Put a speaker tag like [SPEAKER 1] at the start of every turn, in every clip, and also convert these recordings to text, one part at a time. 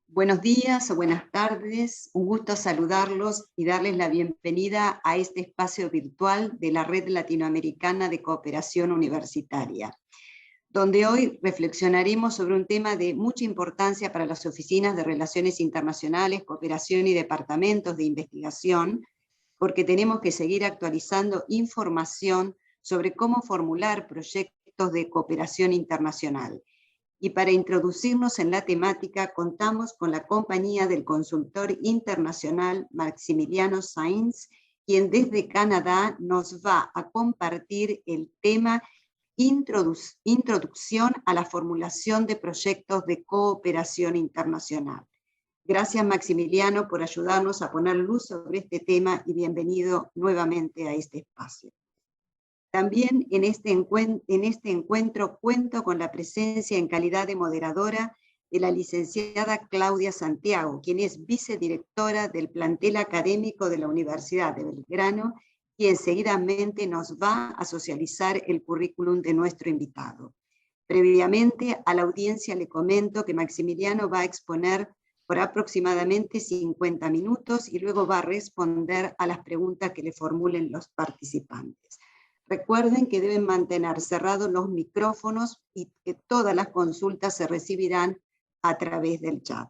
[SPEAKER 1] Buenos días o buenas tardes, un gusto saludarlos y darles la bienvenida a este espacio virtual de la Red Latinoamericana de Cooperación Universitaria, donde hoy reflexionaremos sobre un tema de mucha importancia para las oficinas de Relaciones Internacionales, Cooperación y departamentos de investigación, porque tenemos que seguir actualizando información sobre cómo formular proyectos de cooperación internacional. Y para introducirnos en la temática contamos con la compañía del consultor internacional Maximiliano Sainz, quien desde Canadá nos va a compartir el tema Introducción a la formulación de proyectos de cooperación internacional. Gracias Maximiliano por ayudarnos a poner luz sobre este tema y bienvenido nuevamente a este espacio. También en este encuentro cuento con la presencia en calidad de moderadora de la licenciada Claudia Santiago, quien es vicedirectora del plantel académico de la Universidad de Belgrano, quien seguidamente nos va a socializar el currículum de nuestro invitado. Previamente a la audiencia le comento que Maximiliano va a exponer por aproximadamente 50 minutos y luego va a responder a las preguntas que le formulen los participantes. Recuerden que deben mantener cerrados los micrófonos y que todas las consultas se recibirán a través del chat.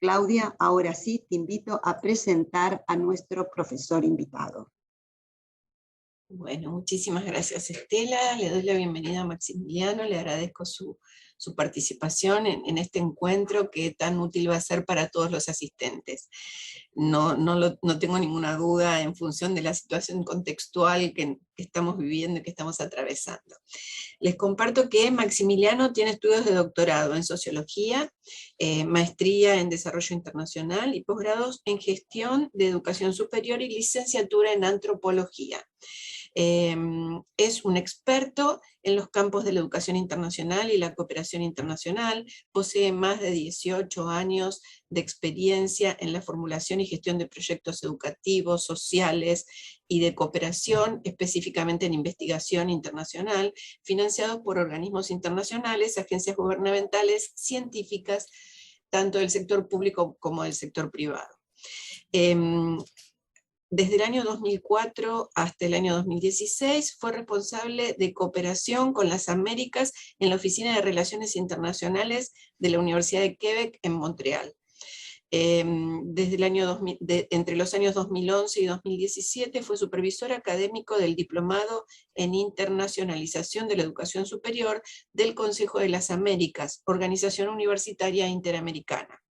[SPEAKER 1] Claudia, ahora sí te invito a presentar a nuestro profesor invitado.
[SPEAKER 2] Bueno, muchísimas gracias Estela, le doy la bienvenida a Maximiliano, le agradezco su participación en este encuentro que tan útil va a ser para todos los asistentes. No tengo ninguna duda en función de la situación contextual que estamos viviendo y que estamos atravesando. Les comparto que Maximiliano tiene estudios de doctorado en Sociología, maestría en Desarrollo Internacional y posgrados en Gestión de Educación Superior y licenciatura en Antropología. Es un experto en los campos de la educación internacional y la cooperación internacional, posee más de 18 años de experiencia en la formulación y gestión de proyectos educativos, sociales y de cooperación, específicamente en investigación internacional, financiados por organismos internacionales, agencias gubernamentales, científicas, tanto del sector público como del sector privado. Desde el año 2004 hasta el año 2016 fue responsable de cooperación con las Américas en la Oficina de Relaciones Internacionales de la Universidad de Quebec en Montreal. Desde el año entre los años 2011 y 2017 fue supervisor académico del Diplomado en Internacionalización de la Educación Superior del Consejo de las Américas, Organización Universitaria Interamericana.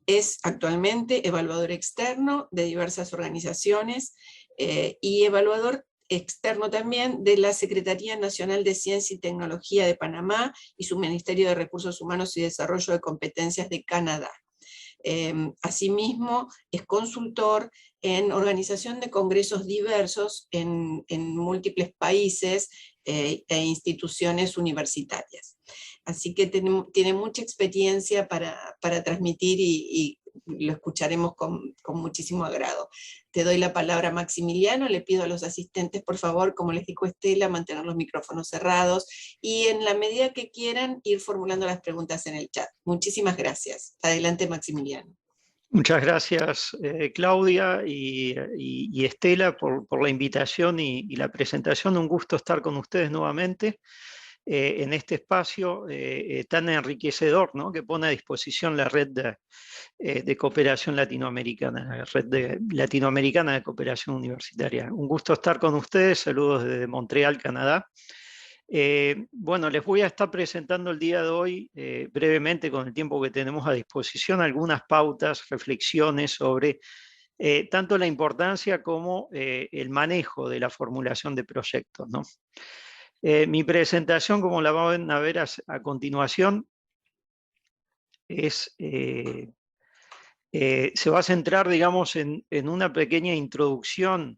[SPEAKER 2] Es actualmente evaluador externo de diversas organizaciones y evaluador externo también de la Secretaría Nacional de Ciencia y Tecnología de Panamá y su Ministerio de Recursos Humanos y Desarrollo de Competencias de Canadá. Asimismo, es consultor en organización de congresos diversos en múltiples países e instituciones universitarias. Así que tiene mucha experiencia para transmitir y lo escucharemos con muchísimo agrado. Te doy la palabra Maximiliano, le pido a los asistentes, por favor, como les dijo Estela, mantener los micrófonos cerrados y en la medida que quieran ir formulando las preguntas en el chat. Muchísimas gracias. Adelante Maximiliano.
[SPEAKER 3] Muchas gracias Claudia y Estela por la invitación y la presentación. Un gusto estar con ustedes nuevamente en este espacio tan enriquecedor, ¿no?, que pone a disposición la red de cooperación latinoamericana, la red latinoamericana de cooperación universitaria. Un gusto estar con ustedes, saludos desde Montreal, Canadá. Bueno, les voy a estar presentando el día de hoy, brevemente con el tiempo que tenemos a disposición, algunas pautas, reflexiones sobre tanto la importancia como el manejo de la formulación de proyectos, ¿no? Mi presentación, como la van a ver a continuación, se va a centrar, digamos, en una pequeña introducción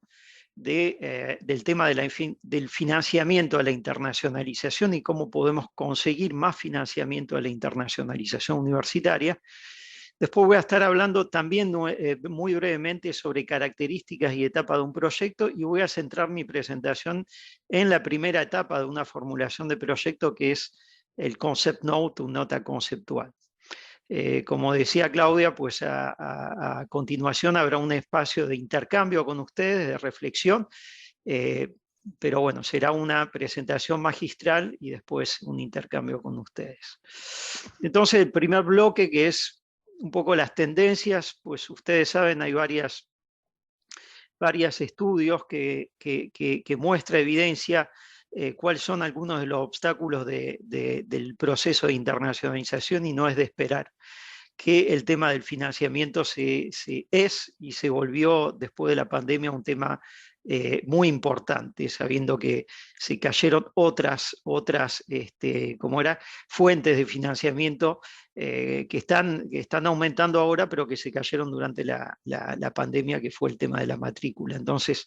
[SPEAKER 3] del tema del financiamiento a la internacionalización y cómo podemos conseguir más financiamiento a la internacionalización universitaria. Después voy a estar hablando también muy brevemente sobre características y etapas de un proyecto y voy a centrar mi presentación en la primera etapa de una formulación de proyecto, que es el concept note, una nota conceptual. Como decía Claudia, pues a continuación habrá un espacio de intercambio con ustedes, de reflexión, pero bueno, será una presentación magistral y después un intercambio con ustedes. Entonces, el primer bloque, que es un poco las tendencias, pues ustedes saben, hay varios estudios que muestran evidencia cuáles son algunos de los obstáculos del proceso de internacionalización, y no es de esperar que el tema del financiamiento es y se volvió después de la pandemia un tema muy importante, sabiendo que se cayeron otras fuentes de financiamiento que están aumentando ahora, pero que se cayeron durante la pandemia, que fue el tema de la matrícula. Entonces,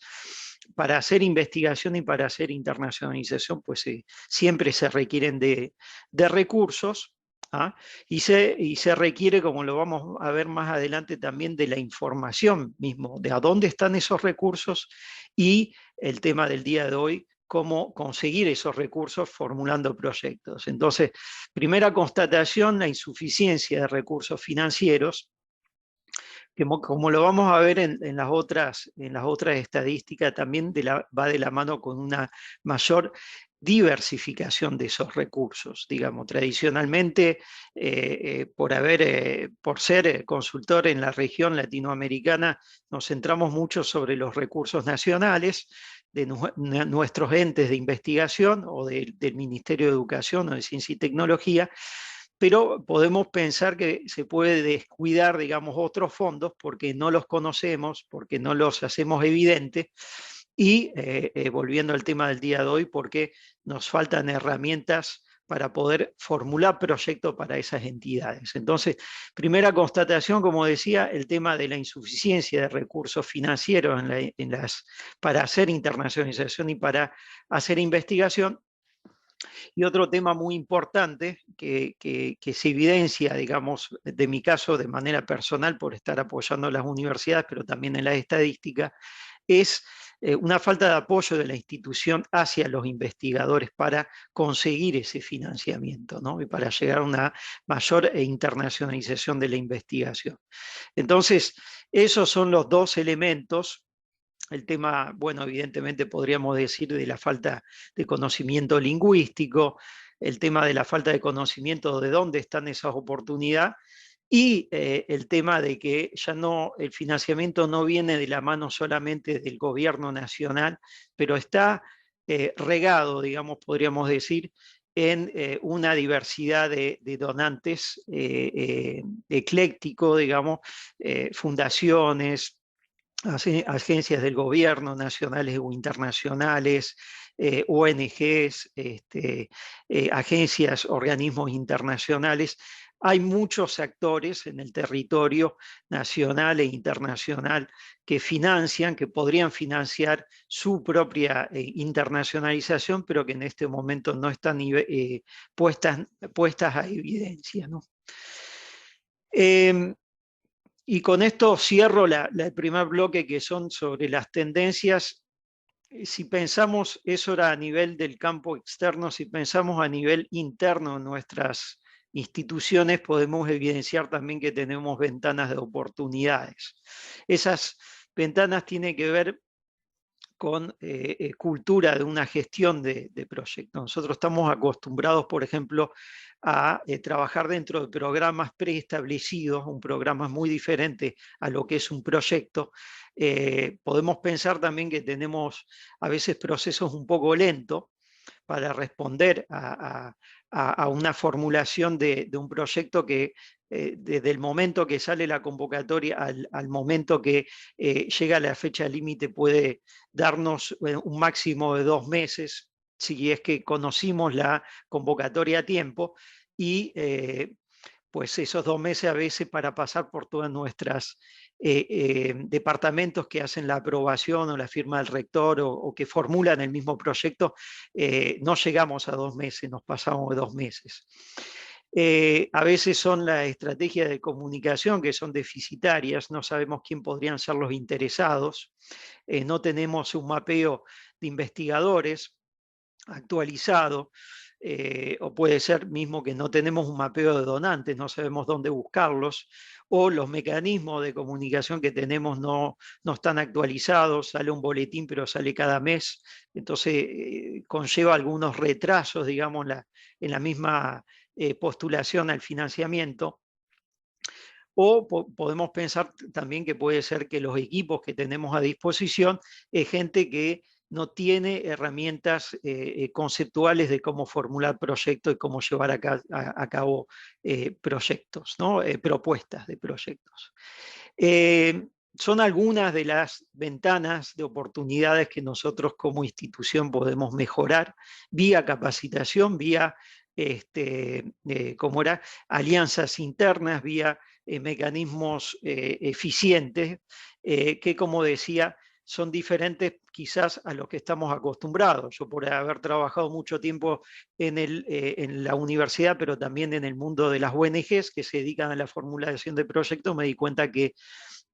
[SPEAKER 3] para hacer investigación y para hacer internacionalización, pues siempre se requieren de recursos. ¿Ah? Y se requiere, como lo vamos a ver más adelante, también de la información mismo, de a dónde están esos recursos, y el tema del día de hoy, cómo conseguir esos recursos formulando proyectos. Entonces, primera constatación, la insuficiencia de recursos financieros, que como lo vamos a ver en las otras estadísticas, también va de la mano con una mayor diversificación de esos recursos. Digamos, tradicionalmente, por ser consultor en la región latinoamericana, nos centramos mucho sobre los recursos nacionales de nuestros entes de investigación o del Ministerio de Educación o de Ciencia y Tecnología, pero podemos pensar que se puede descuidar, digamos, otros fondos porque no los conocemos, porque no los hacemos evidentes, y volviendo al tema del día de hoy, porque nos faltan herramientas para poder formular proyectos para esas entidades. Entonces, primera constatación, como decía, el tema de la insuficiencia de recursos financieros para hacer internacionalización y para hacer investigación. Y otro tema muy importante que se evidencia, digamos, de mi caso de manera personal por estar apoyando a las universidades, pero también en la estadística, es una falta de apoyo de la institución hacia los investigadores para conseguir ese financiamiento, ¿no? Y para llegar a una mayor internacionalización de la investigación. Entonces, esos son los dos elementos. El tema, bueno, evidentemente podríamos decir de la falta de conocimiento lingüístico, el tema de la falta de conocimiento de dónde están esas oportunidades, y el tema de que ya no, el financiamiento no viene de la mano solamente del gobierno nacional, pero está regado, digamos, podríamos decir, en una diversidad de donantes ecléctico, digamos, fundaciones, agencias del gobierno, nacionales o internacionales, ONGs, agencias, organismos internacionales. Hay muchos actores en el territorio nacional e internacional que financian, que podrían financiar su propia internacionalización, pero que en este momento no están puestas a evidencia, ¿no? Y con esto cierro el primer bloque, que son sobre las tendencias. Si pensamos, eso era a nivel del campo externo, si pensamos a nivel interno en nuestras instituciones, podemos evidenciar también que tenemos ventanas de oportunidades. Esas ventanas tienen que ver con cultura de una gestión de proyectos. Nosotros estamos acostumbrados, por ejemplo, a trabajar dentro de programas preestablecidos, un programa muy diferente a lo que es un proyecto. Podemos pensar también que tenemos a veces procesos un poco lentos para responder a una formulación de un proyecto que desde el momento que sale la convocatoria al momento que llega la fecha límite puede darnos un máximo de 2 meses, si es que conocimos la convocatoria a tiempo, y pues esos 2 meses a veces para pasar por todas nuestras departamentos que hacen la aprobación o la firma del rector o que formulan el mismo proyecto, no llegamos a 2 meses, nos pasamos de 2 meses. A veces son las estrategias de comunicación que son deficitarias, no sabemos quién podrían ser los interesados, no tenemos un mapeo de investigadores actualizado, o puede ser mismo que no tenemos un mapeo de donantes, no sabemos dónde buscarlos, o los mecanismos de comunicación que tenemos no están actualizados, sale un boletín pero sale cada mes, entonces conlleva algunos retrasos, digamos, en la misma postulación al financiamiento. O podemos pensar también que puede ser que los equipos que tenemos a disposición es gente que no tiene herramientas conceptuales de cómo formular proyectos y cómo llevar a cabo proyectos, ¿no? Propuestas de proyectos. Son algunas de las ventanas de oportunidades que nosotros como institución podemos mejorar vía capacitación, vía alianzas internas, vía mecanismos eficientes, que como decía, son diferentes quizás a los que estamos acostumbrados. Yo por haber trabajado mucho tiempo en la universidad, pero también en el mundo de las ONGs que se dedican a la formulación de proyectos, me di cuenta que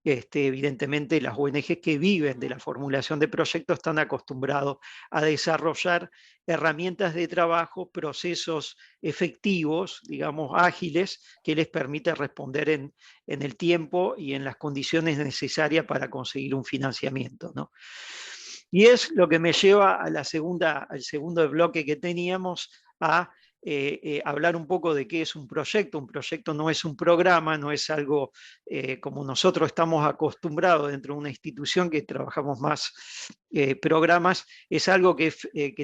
[SPEAKER 3] evidentemente las ONGs que viven de la formulación de proyectos están acostumbrados a desarrollar herramientas de trabajo, procesos efectivos, digamos ágiles, que les permite responder en el tiempo y en las condiciones necesarias para conseguir un financiamiento, ¿no? Y es lo que me lleva a al segundo bloque que teníamos, a hablar un poco de qué es un proyecto. Un proyecto no es un programa, no es algo como nosotros estamos acostumbrados dentro de una institución que trabajamos más programas, es algo que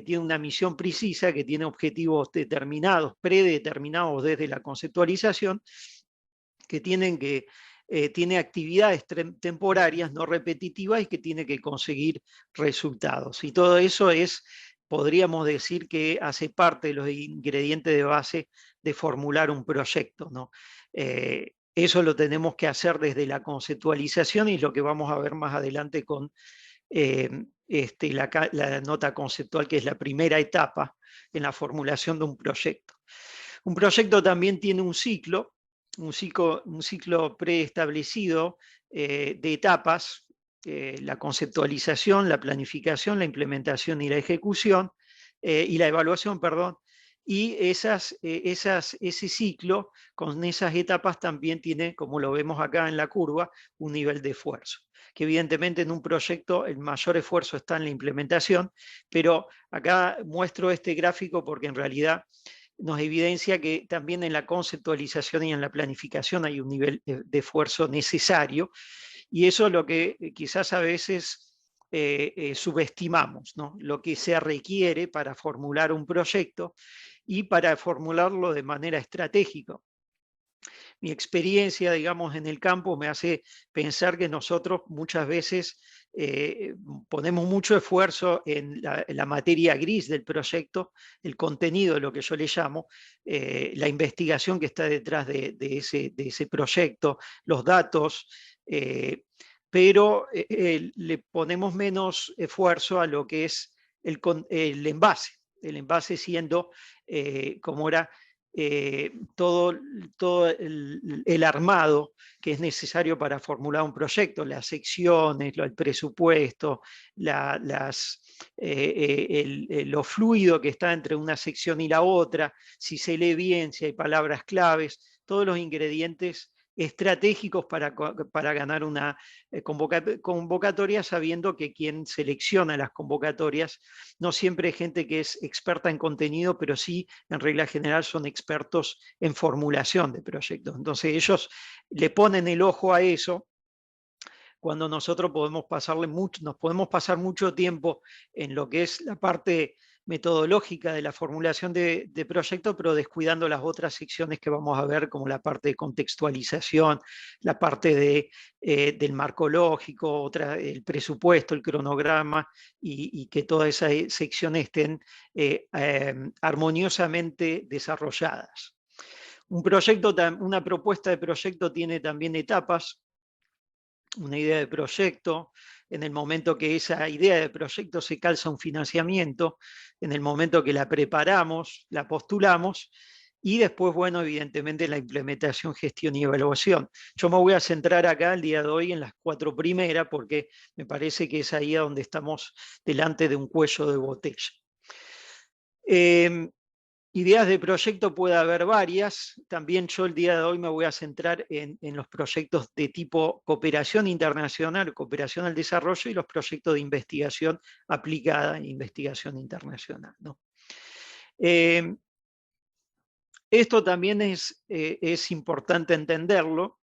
[SPEAKER 3] tiene una misión precisa, que tiene objetivos determinados, predeterminados desde la conceptualización, que tiene actividades temporarias, no repetitivas, y que tiene que conseguir resultados. Y todo eso podríamos decir que hace parte de los ingredientes de base de formular un proyecto, ¿no? Eso lo tenemos que hacer desde la conceptualización, y es lo que vamos a ver más adelante con la nota conceptual, que es la primera etapa en la formulación de un proyecto. Un proyecto también tiene un ciclo preestablecido de etapas, la conceptualización, la planificación, la implementación y la ejecución, y la evaluación, perdón, y ese ciclo con esas etapas también tiene, como lo vemos acá en la curva, un nivel de esfuerzo, que evidentemente en un proyecto el mayor esfuerzo está en la implementación, pero acá muestro este gráfico porque en realidad nos evidencia que también en la conceptualización y en la planificación hay un nivel de esfuerzo necesario, y eso es lo que quizás a veces subestimamos, ¿no? Lo que se requiere para formular un proyecto y para formularlo de manera estratégica. Mi experiencia, digamos, en el campo me hace pensar que nosotros muchas veces ponemos mucho esfuerzo en la materia gris del proyecto, el contenido, lo que yo le llamo, la investigación que está detrás de ese proyecto, los datos, pero le ponemos menos esfuerzo a lo que es el envase siendo, como era, todo el armado que es necesario para formular un proyecto, las secciones, el presupuesto, lo fluido que está entre una sección y la otra, si se lee bien, si hay palabras claves, todos los ingredientes estratégicos para ganar una convocatoria, sabiendo que quien selecciona las convocatorias no siempre es gente que es experta en contenido, pero sí, en regla general, son expertos en formulación de proyectos. Entonces ellos le ponen el ojo a eso, cuando nosotros nos podemos pasar mucho tiempo en lo que es la parte metodológica de la formulación de proyectos, pero descuidando las otras secciones que vamos a ver, como la parte de contextualización, la parte del marco lógico, el presupuesto, el cronograma, y que todas esas secciones estén armoniosamente desarrolladas. Una propuesta de proyecto tiene también etapas. Una idea de proyecto, en el momento que esa idea de proyecto se calza un financiamiento, en el momento que la preparamos, la postulamos, y después, bueno, evidentemente la implementación, gestión y evaluación. Yo me voy a centrar acá el día de hoy en las 4 primeras, porque me parece que es ahí donde estamos delante de un cuello de botella. Ideas de proyecto puede haber varias. También yo el día de hoy me voy a centrar en los proyectos de tipo cooperación internacional, cooperación al desarrollo y los proyectos de investigación aplicada e investigación internacional, ¿no? Esto también es importante entenderlo,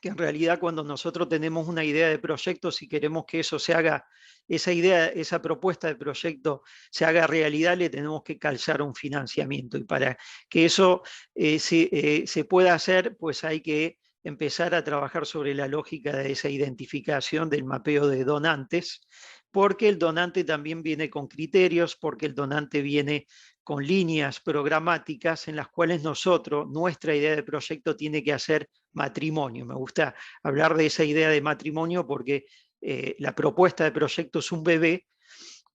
[SPEAKER 3] que en realidad cuando nosotros tenemos una idea de proyecto, si queremos que eso se haga, esa idea, esa propuesta de proyecto se haga realidad, le tenemos que calzar un financiamiento. Y para que eso se pueda hacer, pues hay que empezar a trabajar sobre la lógica de esa identificación del mapeo de donantes, porque el donante también viene con criterios, porque el donante viene con líneas programáticas en las cuales nosotros, nuestra idea de proyecto tiene que hacer matrimonio. Me gusta hablar de esa idea de matrimonio porque la propuesta de proyecto es un bebé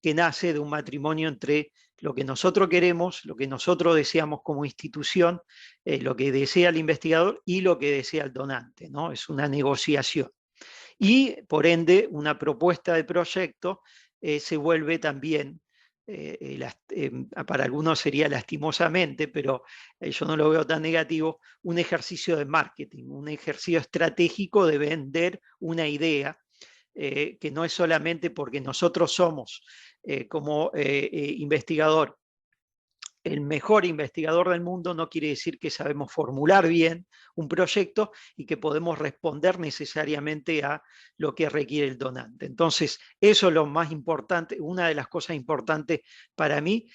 [SPEAKER 3] que nace de un matrimonio entre lo que nosotros queremos, lo que nosotros deseamos como institución, lo que desea el investigador y lo que desea el donante, ¿no? Es una negociación. Y por ende, una propuesta de proyecto se vuelve también, para algunos sería lastimosamente, pero yo no lo veo tan negativo, un ejercicio de marketing, un ejercicio estratégico de vender una idea, que no es solamente porque nosotros somos como investigador el mejor investigador del mundo, no quiere decir que sabemos formular bien un proyecto y que podemos responder necesariamente a lo que requiere el donante. Entonces, eso es lo más importante, una de las cosas importantes para mí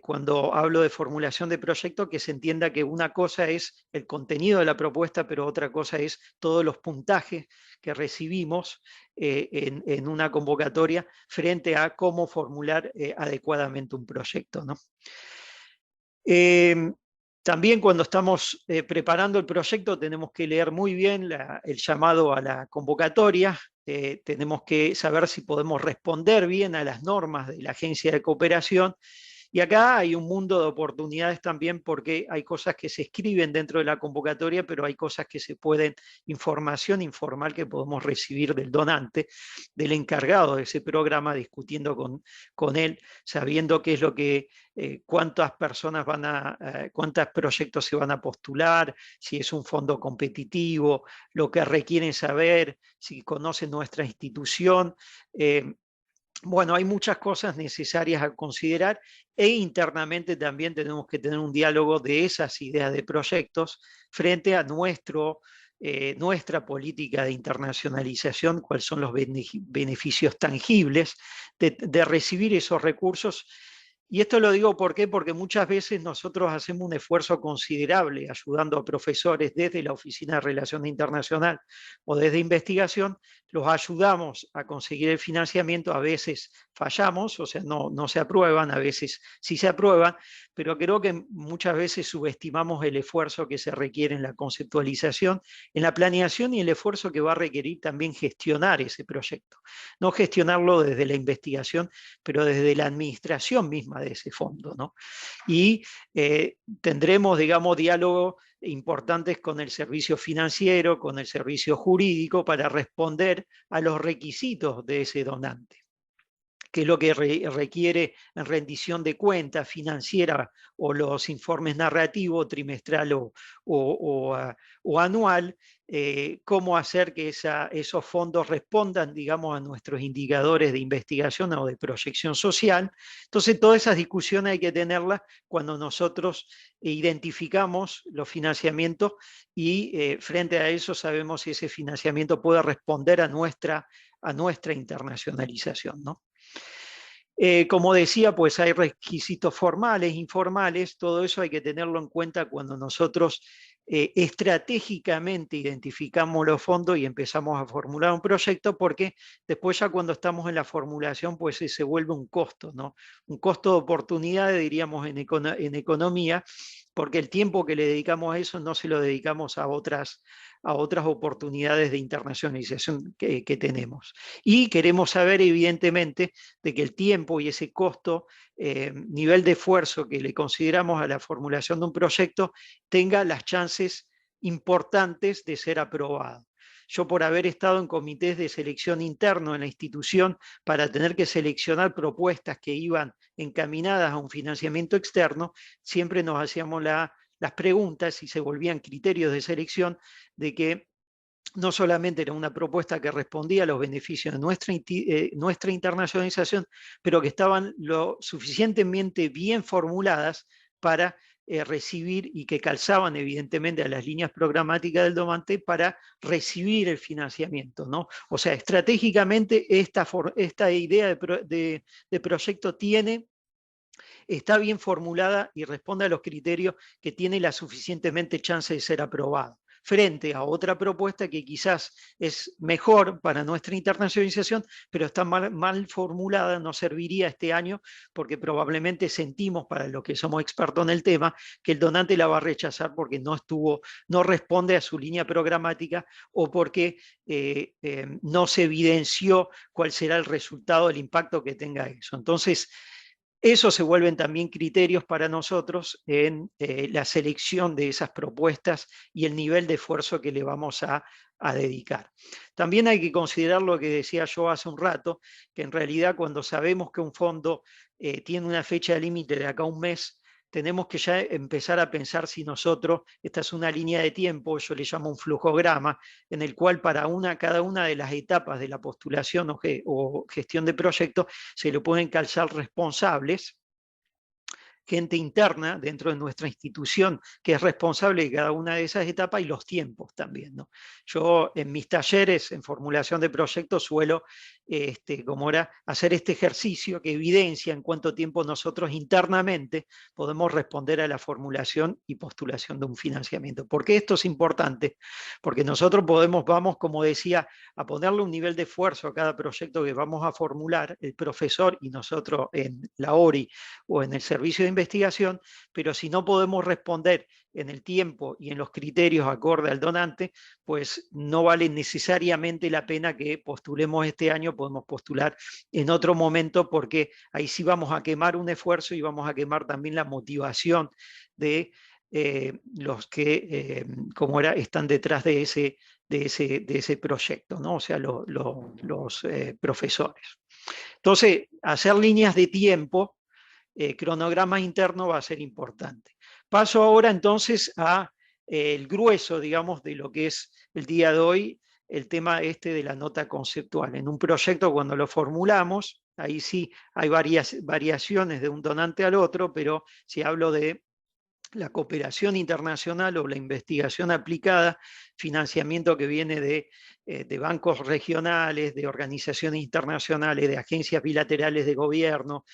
[SPEAKER 3] cuando hablo de formulación de proyecto, que se entienda que una cosa es el contenido de la propuesta, pero otra cosa es todos los puntajes que recibimos en una convocatoria frente a cómo formular adecuadamente un proyecto, ¿no? También cuando estamos preparando el proyecto tenemos que leer muy bien el llamado a la convocatoria, tenemos que saber si podemos responder bien a las normas de la Agencia de Cooperación. Y acá hay un mundo de oportunidades también porque hay cosas que se escriben dentro de la convocatoria, pero hay cosas que se pueden, información informal que podemos recibir del donante, del encargado de ese programa, discutiendo con él, sabiendo qué es lo que, cuántas personas cuántos proyectos se van a postular, si es un fondo competitivo, lo que requieren saber, si conocen nuestra institución. Bueno, hay muchas cosas necesarias a considerar e internamente también tenemos que tener un diálogo de esas ideas de proyectos frente a nuestra política de internacionalización, cuáles son los beneficios tangibles de recibir esos recursos. Y esto lo digo ¿por qué? Porque muchas veces nosotros hacemos un esfuerzo considerable ayudando a profesores desde la Oficina de Relación Internacional o desde investigación, los ayudamos a conseguir el financiamiento, a veces fallamos, o sea, no se aprueban, a veces sí se aprueban, pero creo que muchas veces subestimamos el esfuerzo que se requiere en la conceptualización, en la planeación y el esfuerzo que va a requerir también gestionar ese proyecto. No gestionarlo desde la investigación, pero desde la administración misma de ese fondo, ¿no? Y tendremos, digamos, diálogo importantes con el servicio financiero, con el servicio jurídico, para responder a los requisitos de ese donante, que es lo que requiere en rendición de cuentas financiera o los informes narrativos trimestral o anual, cómo hacer que esos fondos respondan, digamos, a nuestros indicadores de investigación o de proyección social. Entonces, todas esas discusiones hay que tenerlas cuando nosotros identificamos los financiamientos y frente a eso sabemos si ese financiamiento puede responder a nuestra internacionalización, ¿no? Como decía, pues hay requisitos formales, informales, todo eso hay que tenerlo en cuenta cuando nosotros estratégicamente identificamos los fondos y empezamos a formular un proyecto, porque después ya cuando estamos en la formulación, pues se vuelve un costo, ¿no? Un costo de oportunidad, diríamos en economía, porque el tiempo que le dedicamos a eso no se lo dedicamos a otras oportunidades de internacionalización que tenemos. Y queremos saber, evidentemente, de que el tiempo y ese costo, nivel de esfuerzo que le consideramos a la formulación de un proyecto, tenga las chances importantes de ser aprobado. yo por haber estado en comités de selección interno en la institución para tener que seleccionar propuestas que iban encaminadas a un financiamiento externo, siempre nos hacíamos las preguntas y se volvían criterios de selección de que no solamente era una propuesta que respondía a los beneficios de nuestra internacionalización, pero que estaban lo suficientemente bien formuladas para recibir y que calzaban evidentemente a las líneas programáticas del donante para recibir el financiamiento, ¿no? O sea, estratégicamente esta idea de proyecto está bien formulada y responde a los criterios que tiene la suficientemente chance de ser aprobado, frente a otra propuesta que quizás es mejor para nuestra internacionalización, pero está mal formulada, no serviría este año, porque probablemente sentimos, para los que somos expertos en el tema, que el donante la va a rechazar porque no responde a su línea programática o porque no se evidenció cuál será el resultado, el impacto que tenga eso. Entonces, eso se vuelven también criterios para nosotros en la selección de esas propuestas y el nivel de esfuerzo que le vamos a dedicar. También hay que considerar lo que decía yo hace un rato, que en realidad cuando sabemos que un fondo tiene una fecha de límite de acá a un mes, tenemos que ya empezar a pensar si nosotros, esta es una línea de tiempo, yo le llamo un flujograma, en el cual para cada una de las etapas de la postulación o gestión de proyectos se le pueden calzar responsables, gente interna dentro de nuestra institución que es responsable de cada una de esas etapas y los tiempos también, ¿no? Yo en mis talleres en formulación de proyectos suelo hacer este ejercicio que evidencia en cuánto tiempo nosotros internamente podemos responder a la formulación y postulación de un financiamiento. ¿Por qué esto es importante? Porque nosotros vamos, como decía, a ponerle un nivel de esfuerzo a cada proyecto que vamos a formular, el profesor y nosotros en la ORI o en el servicio de investigación, pero si no podemos responder en el tiempo y en los criterios acorde al donante, pues no vale necesariamente la pena que postulemos este año, podemos postular en otro momento, porque ahí sí vamos a quemar un esfuerzo y vamos a quemar también la motivación de los que, están detrás de ese proyecto, ¿no? O sea, los profesores. Entonces, hacer líneas de tiempo, cronograma interno va a ser importante. Paso ahora entonces a el grueso, digamos, de lo que es el día de hoy, el tema de la nota conceptual. En un proyecto, cuando lo formulamos, ahí sí hay variaciones de un donante al otro, pero si hablo de la cooperación internacional o la investigación aplicada, financiamiento que viene de bancos regionales, de organizaciones internacionales, de agencias bilaterales de gobierno,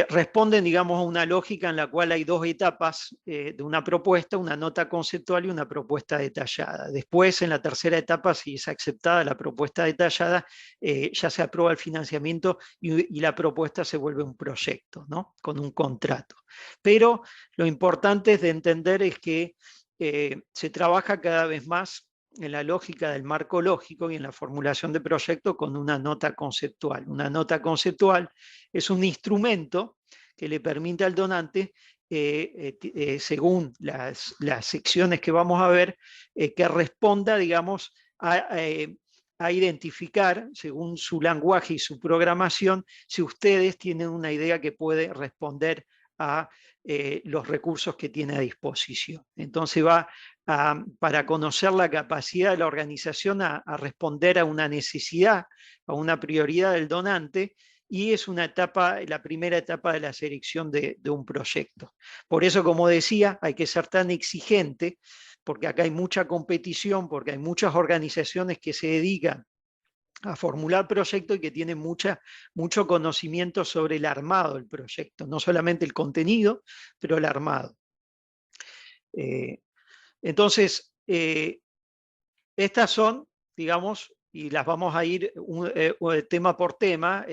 [SPEAKER 3] responden, digamos, a una lógica en la cual hay dos etapas de una propuesta, una nota conceptual y una propuesta detallada. Después, en la tercera etapa, si es aceptada la propuesta detallada, ya se aprueba el financiamiento y la propuesta se vuelve un proyecto, ¿no? Con un contrato. Pero lo importante de entender es que se trabaja cada vez más en la lógica del marco lógico y en la formulación de proyectos con una nota conceptual. Una nota conceptual es un instrumento que le permite al donante, según las secciones que vamos a ver, que responda, digamos, a identificar, según su lenguaje y su programación, si ustedes tienen una idea que puede responder a los recursos que tiene a disposición. Entonces va para conocer la capacidad de la organización a responder a una necesidad, a una prioridad del donante, y es una etapa, la primera etapa de la selección de un proyecto. Por eso, como decía, hay que ser tan exigente, porque acá hay mucha competición, porque hay muchas organizaciones que se dedican a formular proyectos y que tienen mucho conocimiento sobre el armado del proyecto, no solamente el contenido, pero el armado. Entonces, estas son, digamos, y las vamos a ir tema por tema,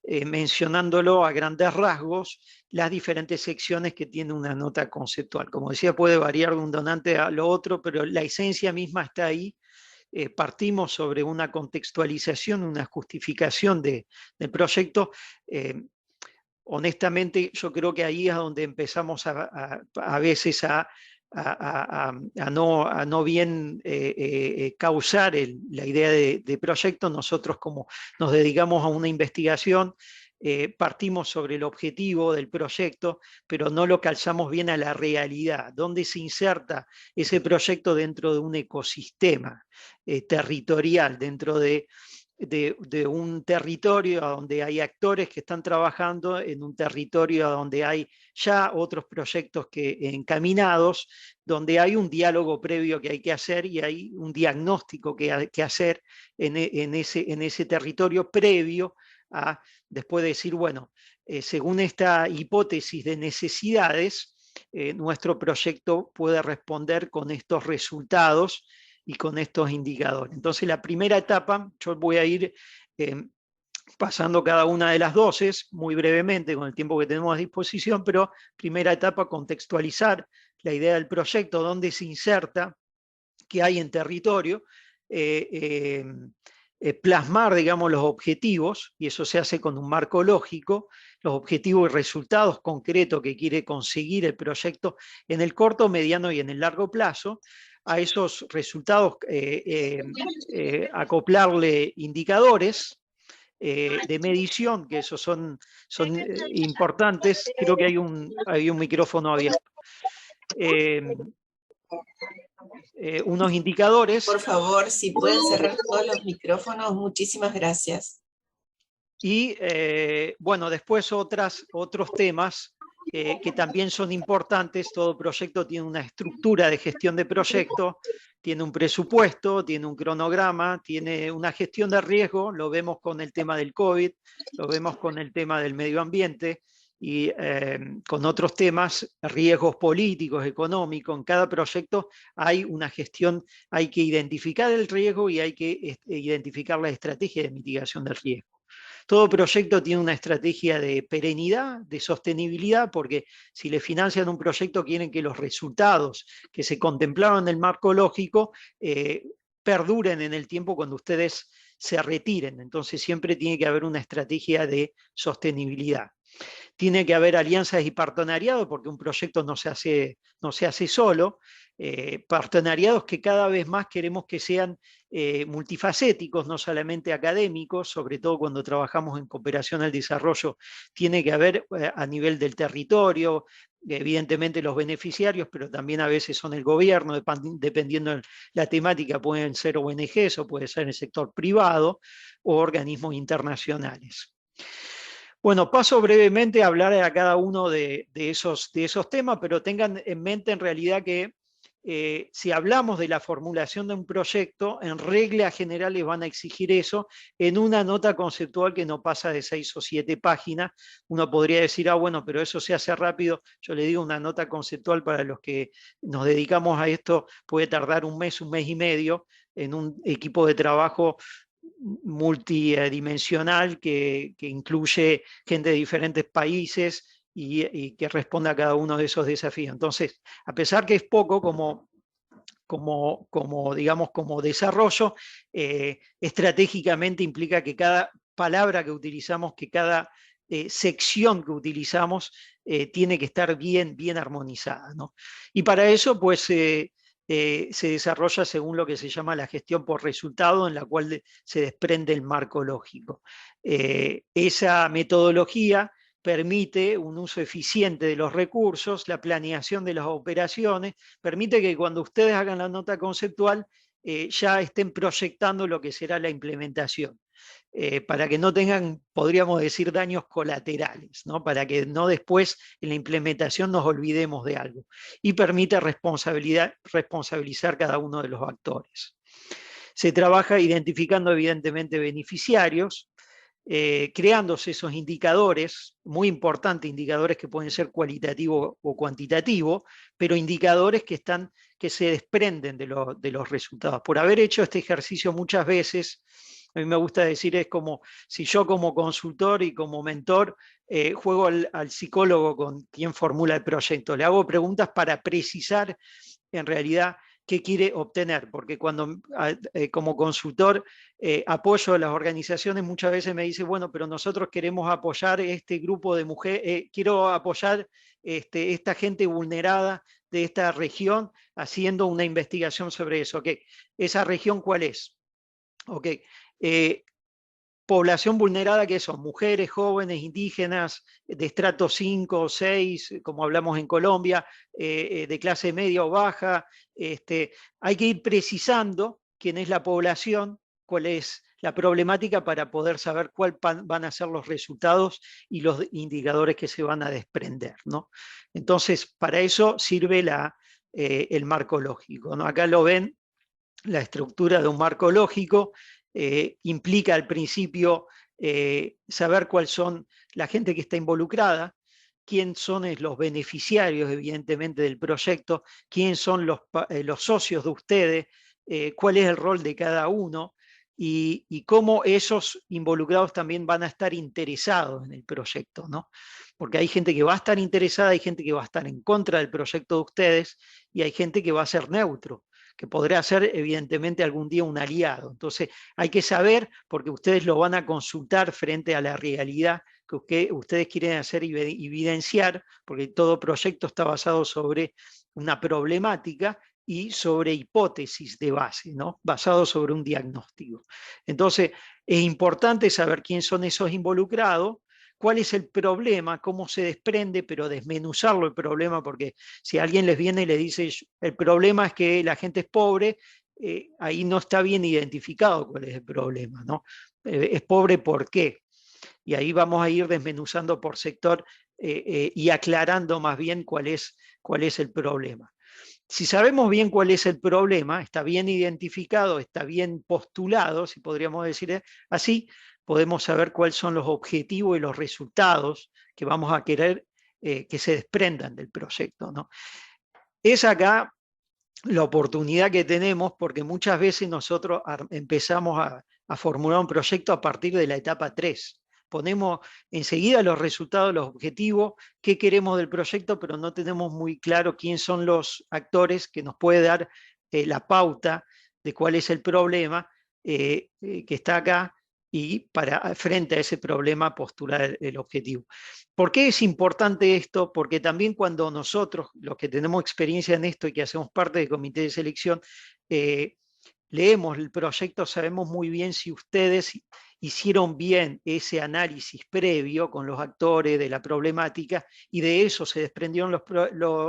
[SPEAKER 3] mencionándolo a grandes rasgos, las diferentes secciones que tiene una nota conceptual. Como decía, puede variar de un donante a lo otro, pero la esencia misma está ahí. Partimos sobre una contextualización, una justificación del proyecto. Honestamente, yo creo que ahí es donde empezamos a veces a no bien causar la idea de proyecto, nosotros como nos dedicamos a una investigación, partimos sobre el objetivo del proyecto, pero no lo calzamos bien a la realidad, dónde se inserta ese proyecto dentro de un ecosistema territorial, dentro de un territorio donde hay actores que están trabajando, en un territorio donde hay ya otros proyectos encaminados, donde hay un diálogo previo que hay que hacer y hay un diagnóstico que hay que hacer en ese territorio previo a después decir, bueno, según esta hipótesis de necesidades, nuestro proyecto puede responder con estos resultados y con estos indicadores. Entonces, la primera etapa, yo voy a ir pasando cada una de las dosis muy brevemente con el tiempo que tenemos a disposición, pero primera etapa, contextualizar la idea del proyecto, dónde se inserta, qué hay en territorio, plasmar, digamos, los objetivos, y eso se hace con un marco lógico, los objetivos y resultados concretos que quiere conseguir el proyecto en el corto, mediano y en el largo plazo. A esos resultados acoplarle indicadores de medición, que esos son importantes. Creo que hay un micrófono abierto. Unos indicadores.
[SPEAKER 2] Por favor, si pueden cerrar todos los micrófonos, muchísimas gracias.
[SPEAKER 3] Y bueno, después otros temas que también son importantes. Todo proyecto tiene una estructura de gestión de proyecto, tiene un presupuesto, tiene un cronograma, tiene una gestión de riesgo, lo vemos con el tema del COVID, lo vemos con el tema del medio ambiente y con otros temas, riesgos políticos, económicos. En cada proyecto hay una gestión, hay que identificar el riesgo y hay que identificar la estrategia de mitigación del riesgo. Todo proyecto tiene una estrategia de perenidad, de sostenibilidad, porque si le financian un proyecto quieren que los resultados que se contemplaban en el marco lógico perduren en el tiempo cuando ustedes se retiren. Entonces siempre tiene que haber una estrategia de sostenibilidad. Tiene que haber alianzas y partenariados, porque un proyecto no se hace solo. Partenariados que cada vez más queremos que sean multifacéticos, no solamente académicos, sobre todo cuando trabajamos en cooperación al desarrollo. Tiene que haber a nivel del territorio, evidentemente los beneficiarios, pero también a veces son el gobierno, dependiendo de la temática, pueden ser ONGs o puede ser el sector privado o organismos internacionales. Bueno, paso brevemente a hablar a cada uno de esos temas, pero tengan en mente en realidad que si hablamos de la formulación de un proyecto, en reglas generales van a exigir eso en una nota conceptual que no pasa de 6 o 7 páginas. Uno podría decir, bueno, pero eso se hace rápido. Yo le digo, una nota conceptual para los que nos dedicamos a esto puede tardar un mes y medio en un equipo de trabajo multidimensional que incluye gente de diferentes países y que responda a cada uno de esos desafíos. Entonces, a pesar que es poco digamos, como desarrollo, estratégicamente implica que cada palabra que utilizamos, que cada sección que utilizamos tiene que estar bien armonizada, ¿no? Y para eso, pues, se desarrolla según lo que se llama la gestión por resultado, en la cual se desprende el marco lógico. Esa metodología permite un uso eficiente de los recursos, la planeación de las operaciones, permite que cuando ustedes hagan la nota conceptual ya estén proyectando lo que será la implementación. Para que no tengan, podríamos decir, daños colaterales, ¿no? Para que no después en la implementación nos olvidemos de algo. Y permite responsabilizar cada uno de los actores. Se trabaja identificando evidentemente beneficiarios, creándose esos indicadores, muy importantes, indicadores que pueden ser cualitativos o cuantitativos, pero indicadores que se desprenden de los resultados. Por haber hecho este ejercicio muchas veces, a mí me gusta decir, es como si yo como consultor y como mentor juego al psicólogo con quien formula el proyecto. Le hago preguntas para precisar en realidad qué quiere obtener, porque cuando como consultor apoyo a las organizaciones, muchas veces me dice, bueno, pero nosotros queremos apoyar este grupo de mujeres, quiero apoyar esta gente vulnerada de esta región haciendo una investigación sobre eso. Okay. ¿Esa región cuál es? Okay. Población vulnerada, que son mujeres, jóvenes, indígenas, de estrato 5 o 6, como hablamos en Colombia, de clase media o baja. Hay que ir precisando quién es la población, cuál es la problemática para poder saber cuál van a ser los resultados y los indicadores que se van a desprender, ¿no? Entonces, para eso sirve el marco lógico, ¿no? Acá lo ven, la estructura de un marco lógico. Implica al principio saber cuáles son la gente que está involucrada, quién son los beneficiarios, evidentemente, del proyecto, quién son los socios de ustedes, cuál es el rol de cada uno y cómo esos involucrados también van a estar interesados en el proyecto, ¿no? Porque hay gente que va a estar interesada, hay gente que va a estar en contra del proyecto de ustedes y hay gente que va a ser neutro, que podrá ser evidentemente algún día un aliado. Entonces hay que saber, porque ustedes lo van a consultar frente a la realidad que ustedes quieren hacer evidenciar, porque todo proyecto está basado sobre una problemática y sobre hipótesis de base, ¿no? Basado sobre un diagnóstico. Entonces es importante saber quiénes son esos involucrados, cuál es el problema, cómo se desprende, pero desmenuzarlo el problema, porque si alguien les viene y les dice el problema es que la gente es pobre, ahí no está bien identificado cuál es el problema, ¿no? Es pobre ¿por qué? Y ahí vamos a ir desmenuzando por sector y aclarando más bien cuál es el problema. Si sabemos bien cuál es el problema, está bien identificado, está bien postulado, si podríamos decir así, podemos saber cuáles son los objetivos y los resultados que vamos a querer que se desprendan del proyecto, ¿no? Es acá la oportunidad que tenemos, porque muchas veces nosotros empezamos a formular un proyecto a partir de la etapa 3. Ponemos enseguida los resultados, los objetivos, qué queremos del proyecto, pero no tenemos muy claro quiénes son los actores que nos puede dar la pauta de cuál es el problema que está acá y frente a ese problema postular el objetivo. ¿Por qué es importante esto? Porque también cuando nosotros, los que tenemos experiencia en esto y que hacemos parte del comité de selección, leemos el proyecto, sabemos muy bien si ustedes hicieron bien ese análisis previo con los actores de la problemática y de eso se desprendieron los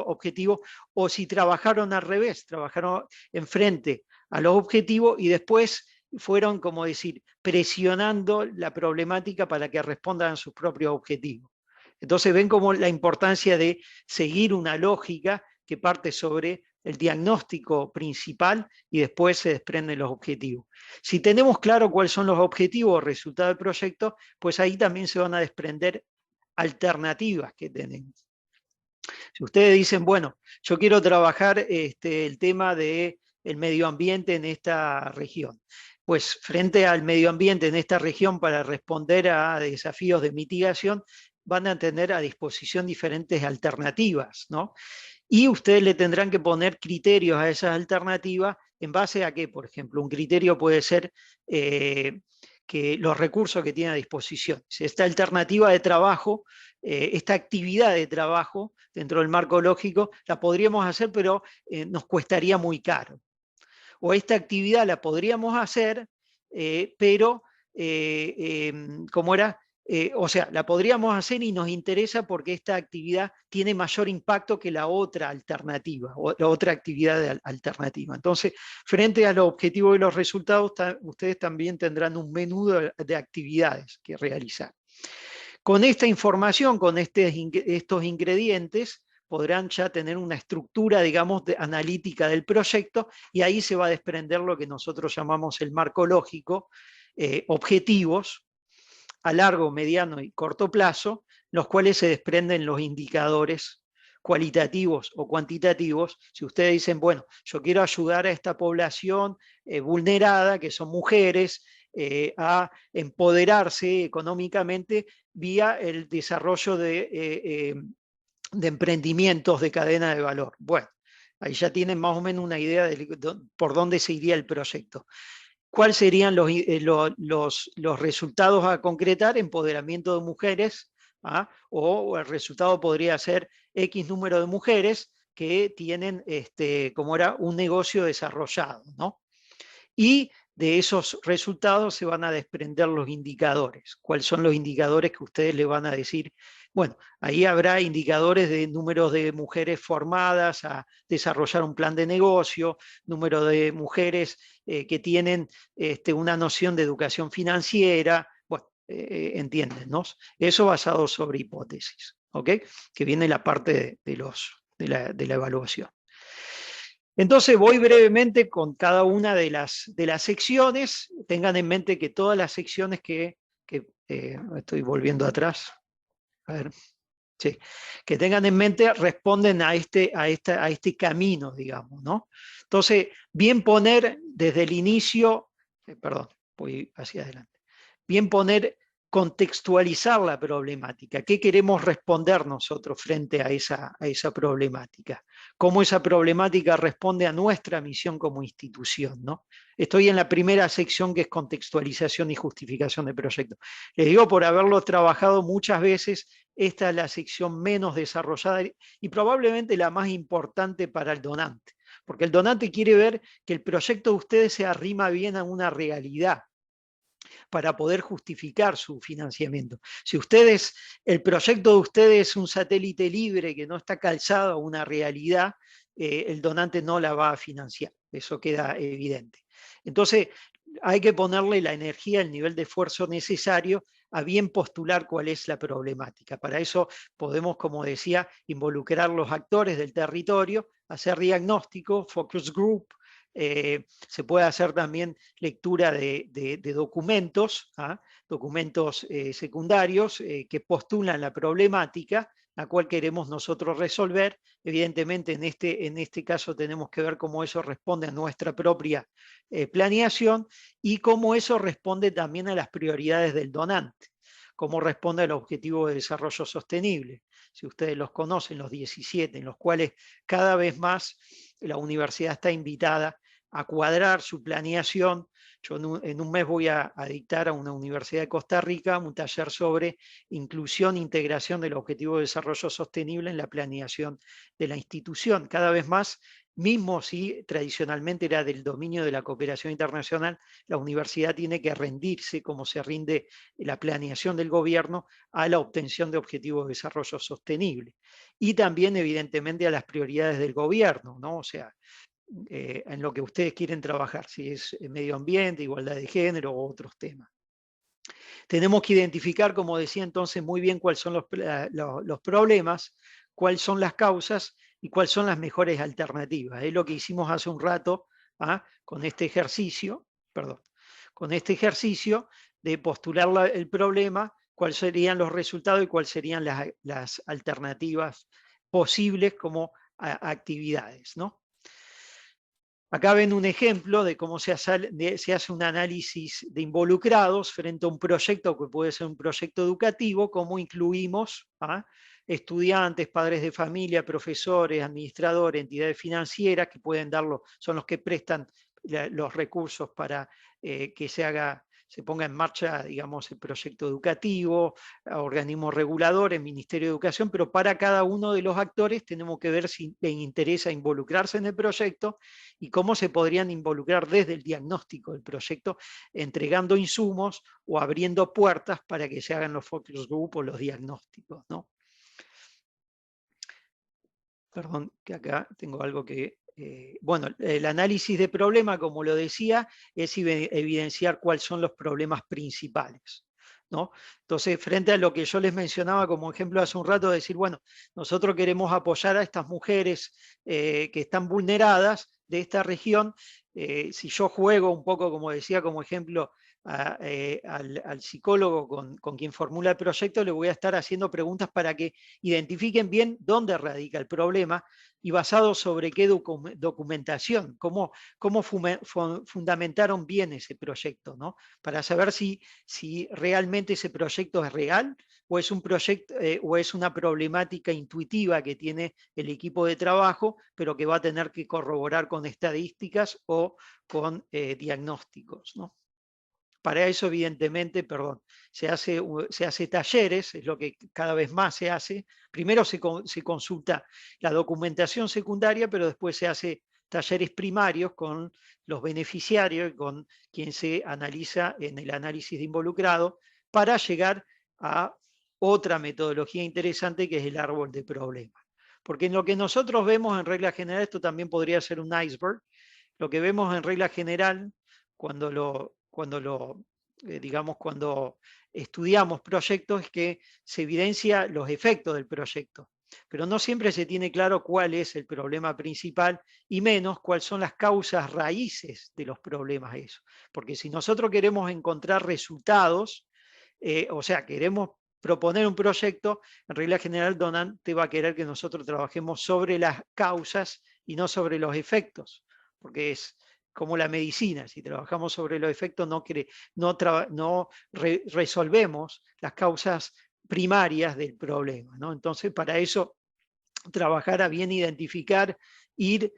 [SPEAKER 3] objetivos, o si trabajaron al revés, trabajaron enfrente a los objetivos y después fueron, como decir, presionando la problemática para que respondan a sus propios objetivos. Entonces ven como la importancia de seguir una lógica que parte sobre el diagnóstico principal y después se desprenden los objetivos. Si tenemos claro cuáles son los objetivos o resultados del proyecto, pues ahí también se van a desprender alternativas que tenemos. Si ustedes dicen, bueno, yo quiero trabajar el tema del medio ambiente en esta región, pues frente al medio ambiente en esta región para responder a desafíos de mitigación, van a tener a disposición diferentes alternativas, ¿no? Y ustedes le tendrán que poner criterios a esas alternativas en base a qué, por ejemplo, un criterio puede ser que los recursos que tiene a disposición. Si esta alternativa de trabajo, esta actividad de trabajo dentro del marco lógico, la podríamos hacer, pero nos cuestaría muy caro. O esta actividad la podríamos hacer, pero, ¿cómo era? O sea, la podríamos hacer y nos interesa porque esta actividad tiene mayor impacto que la otra alternativa, o la otra actividad alternativa. Entonces, frente a los objetivos y los resultados, ustedes también tendrán un menú de actividades que realizar. Con esta información, con estos ingredientes, podrán ya tener una estructura, digamos, analítica del proyecto y ahí se va a desprender lo que nosotros llamamos el marco lógico, objetivos a largo, mediano y corto plazo, los cuales se desprenden los indicadores cualitativos o cuantitativos. Si ustedes dicen, bueno, yo quiero ayudar a esta población vulnerada, que son mujeres, a empoderarse económicamente vía el desarrollo de emprendimientos de cadena de valor. Bueno, ahí ya tienen más o menos una idea de por dónde se iría el proyecto. ¿Cuáles serían los resultados a concretar? Empoderamiento de mujeres, o el resultado podría ser X número de mujeres que tienen como era un negocio desarrollado, ¿no? Y de esos resultados se van a desprender los indicadores. ¿Cuáles son los indicadores que ustedes le van a decir? Bueno, ahí habrá indicadores de números de mujeres formadas a desarrollar un plan de negocio, número de mujeres que tienen una noción de educación financiera. Bueno, entienden, ¿no? Eso basado sobre hipótesis, ¿ok? Que viene la parte de la evaluación. Entonces voy brevemente con cada una de las secciones. Tengan en mente que todas las secciones estoy volviendo atrás, a ver, sí, que tengan en mente responden a este camino, digamos, ¿no? Entonces, bien poner desde el inicio, perdón, voy hacia adelante, bien poner, contextualizar la problemática. ¿Qué queremos responder nosotros frente a esa problemática? ¿Cómo esa problemática responde a nuestra misión como institución, ¿no? Estoy en la primera sección, que es contextualización y justificación de proyectos. Les digo, por haberlo trabajado muchas veces, esta es la sección menos desarrollada y probablemente la más importante para el donante, porque el donante quiere ver que el proyecto de ustedes se arrima bien a una realidad para poder justificar su financiamiento. Si el proyecto de ustedes es un satélite libre que no está calzado a una realidad, el donante no la va a financiar. Eso queda evidente. Entonces, hay que ponerle la energía, el nivel de esfuerzo necesario a bien postular cuál es la problemática. Para eso podemos, como decía, involucrar los actores del territorio, hacer diagnóstico, focus group. Se puede hacer también lectura de documentos, documentos secundarios que postulan la problemática, la cual queremos nosotros resolver. Evidentemente, en este caso tenemos que ver cómo eso responde a nuestra propia planeación y cómo eso responde también a las prioridades del donante, cómo responde al objetivo de desarrollo sostenible. Si ustedes los conocen, los 17, en los cuales cada vez más la universidad está invitada a cuadrar su planeación. Yo en un mes voy a dictar a una universidad de Costa Rica un taller sobre inclusión e integración del objetivo de desarrollo sostenible en la planeación de la institución. Cada vez más, mismo si tradicionalmente era del dominio de la cooperación internacional, la universidad tiene que rendirse, como se rinde la planeación del gobierno, a la obtención de objetivos de desarrollo sostenible. Y también, evidentemente, a las prioridades del gobierno, ¿no? O sea, en lo que ustedes quieren trabajar, si es medio ambiente, igualdad de género u otros temas. Tenemos que identificar, como decía entonces, muy bien cuáles son los problemas, cuáles son las causas y cuáles son las mejores alternativas. Es lo que hicimos hace un rato con este ejercicio, de postular el problema, cuáles serían los resultados y cuáles serían las alternativas posibles como actividades, ¿no? Acá ven un ejemplo de cómo se hace un análisis de involucrados frente a un proyecto que puede ser un proyecto educativo, cómo incluimos estudiantes, padres de familia, profesores, administradores, entidades financieras que pueden son los que prestan los recursos para que se ponga en marcha, digamos, el proyecto educativo, organismos reguladores, Ministerio de Educación, pero para cada uno de los actores tenemos que ver si les interesa involucrarse en el proyecto y cómo se podrían involucrar desde el diagnóstico del proyecto, entregando insumos o abriendo puertas para que se hagan los focus group o los diagnósticos, ¿no? Perdón, que acá tengo algo que... bueno, el análisis de problema, como lo decía, es evidenciar cuáles son los problemas principales, ¿no? Entonces, frente a lo que yo les mencionaba como ejemplo hace un rato, decir, bueno, nosotros queremos apoyar a estas mujeres que están vulneradas de esta región. Si yo juego un poco, como decía, como ejemplo, al psicólogo con quien formula el proyecto, le voy a estar haciendo preguntas para que identifiquen bien dónde radica el problema y basado sobre qué documentación, cómo fundamentaron bien ese proyecto, ¿no? Para saber si realmente ese proyecto es real o es un proyecto o es una problemática intuitiva que tiene el equipo de trabajo, pero que va a tener que corroborar con estadísticas o con diagnósticos, ¿no? Para eso, evidentemente, se hace talleres, es lo que cada vez más se hace. Primero se consulta la documentación secundaria, pero después se hace talleres primarios con los beneficiarios, con quien se analiza en el análisis de involucrado, para llegar a otra metodología interesante que es el árbol de problemas. Porque en lo que nosotros vemos en regla general, esto también podría ser un iceberg, lo que vemos en regla general cuando estudiamos proyectos es que se evidencia los efectos del proyecto, pero no siempre se tiene claro cuál es el problema principal y menos cuáles son las causas raíces de los problemas eso. Porque si nosotros queremos encontrar resultados, o sea, queremos proponer un proyecto, en regla general donante va a querer que nosotros trabajemos sobre las causas y no sobre los efectos, porque es como la medicina, si trabajamos sobre los efectos no resolvemos las causas primarias del problema, ¿no? Entonces, para eso, trabajar a bien identificar, ir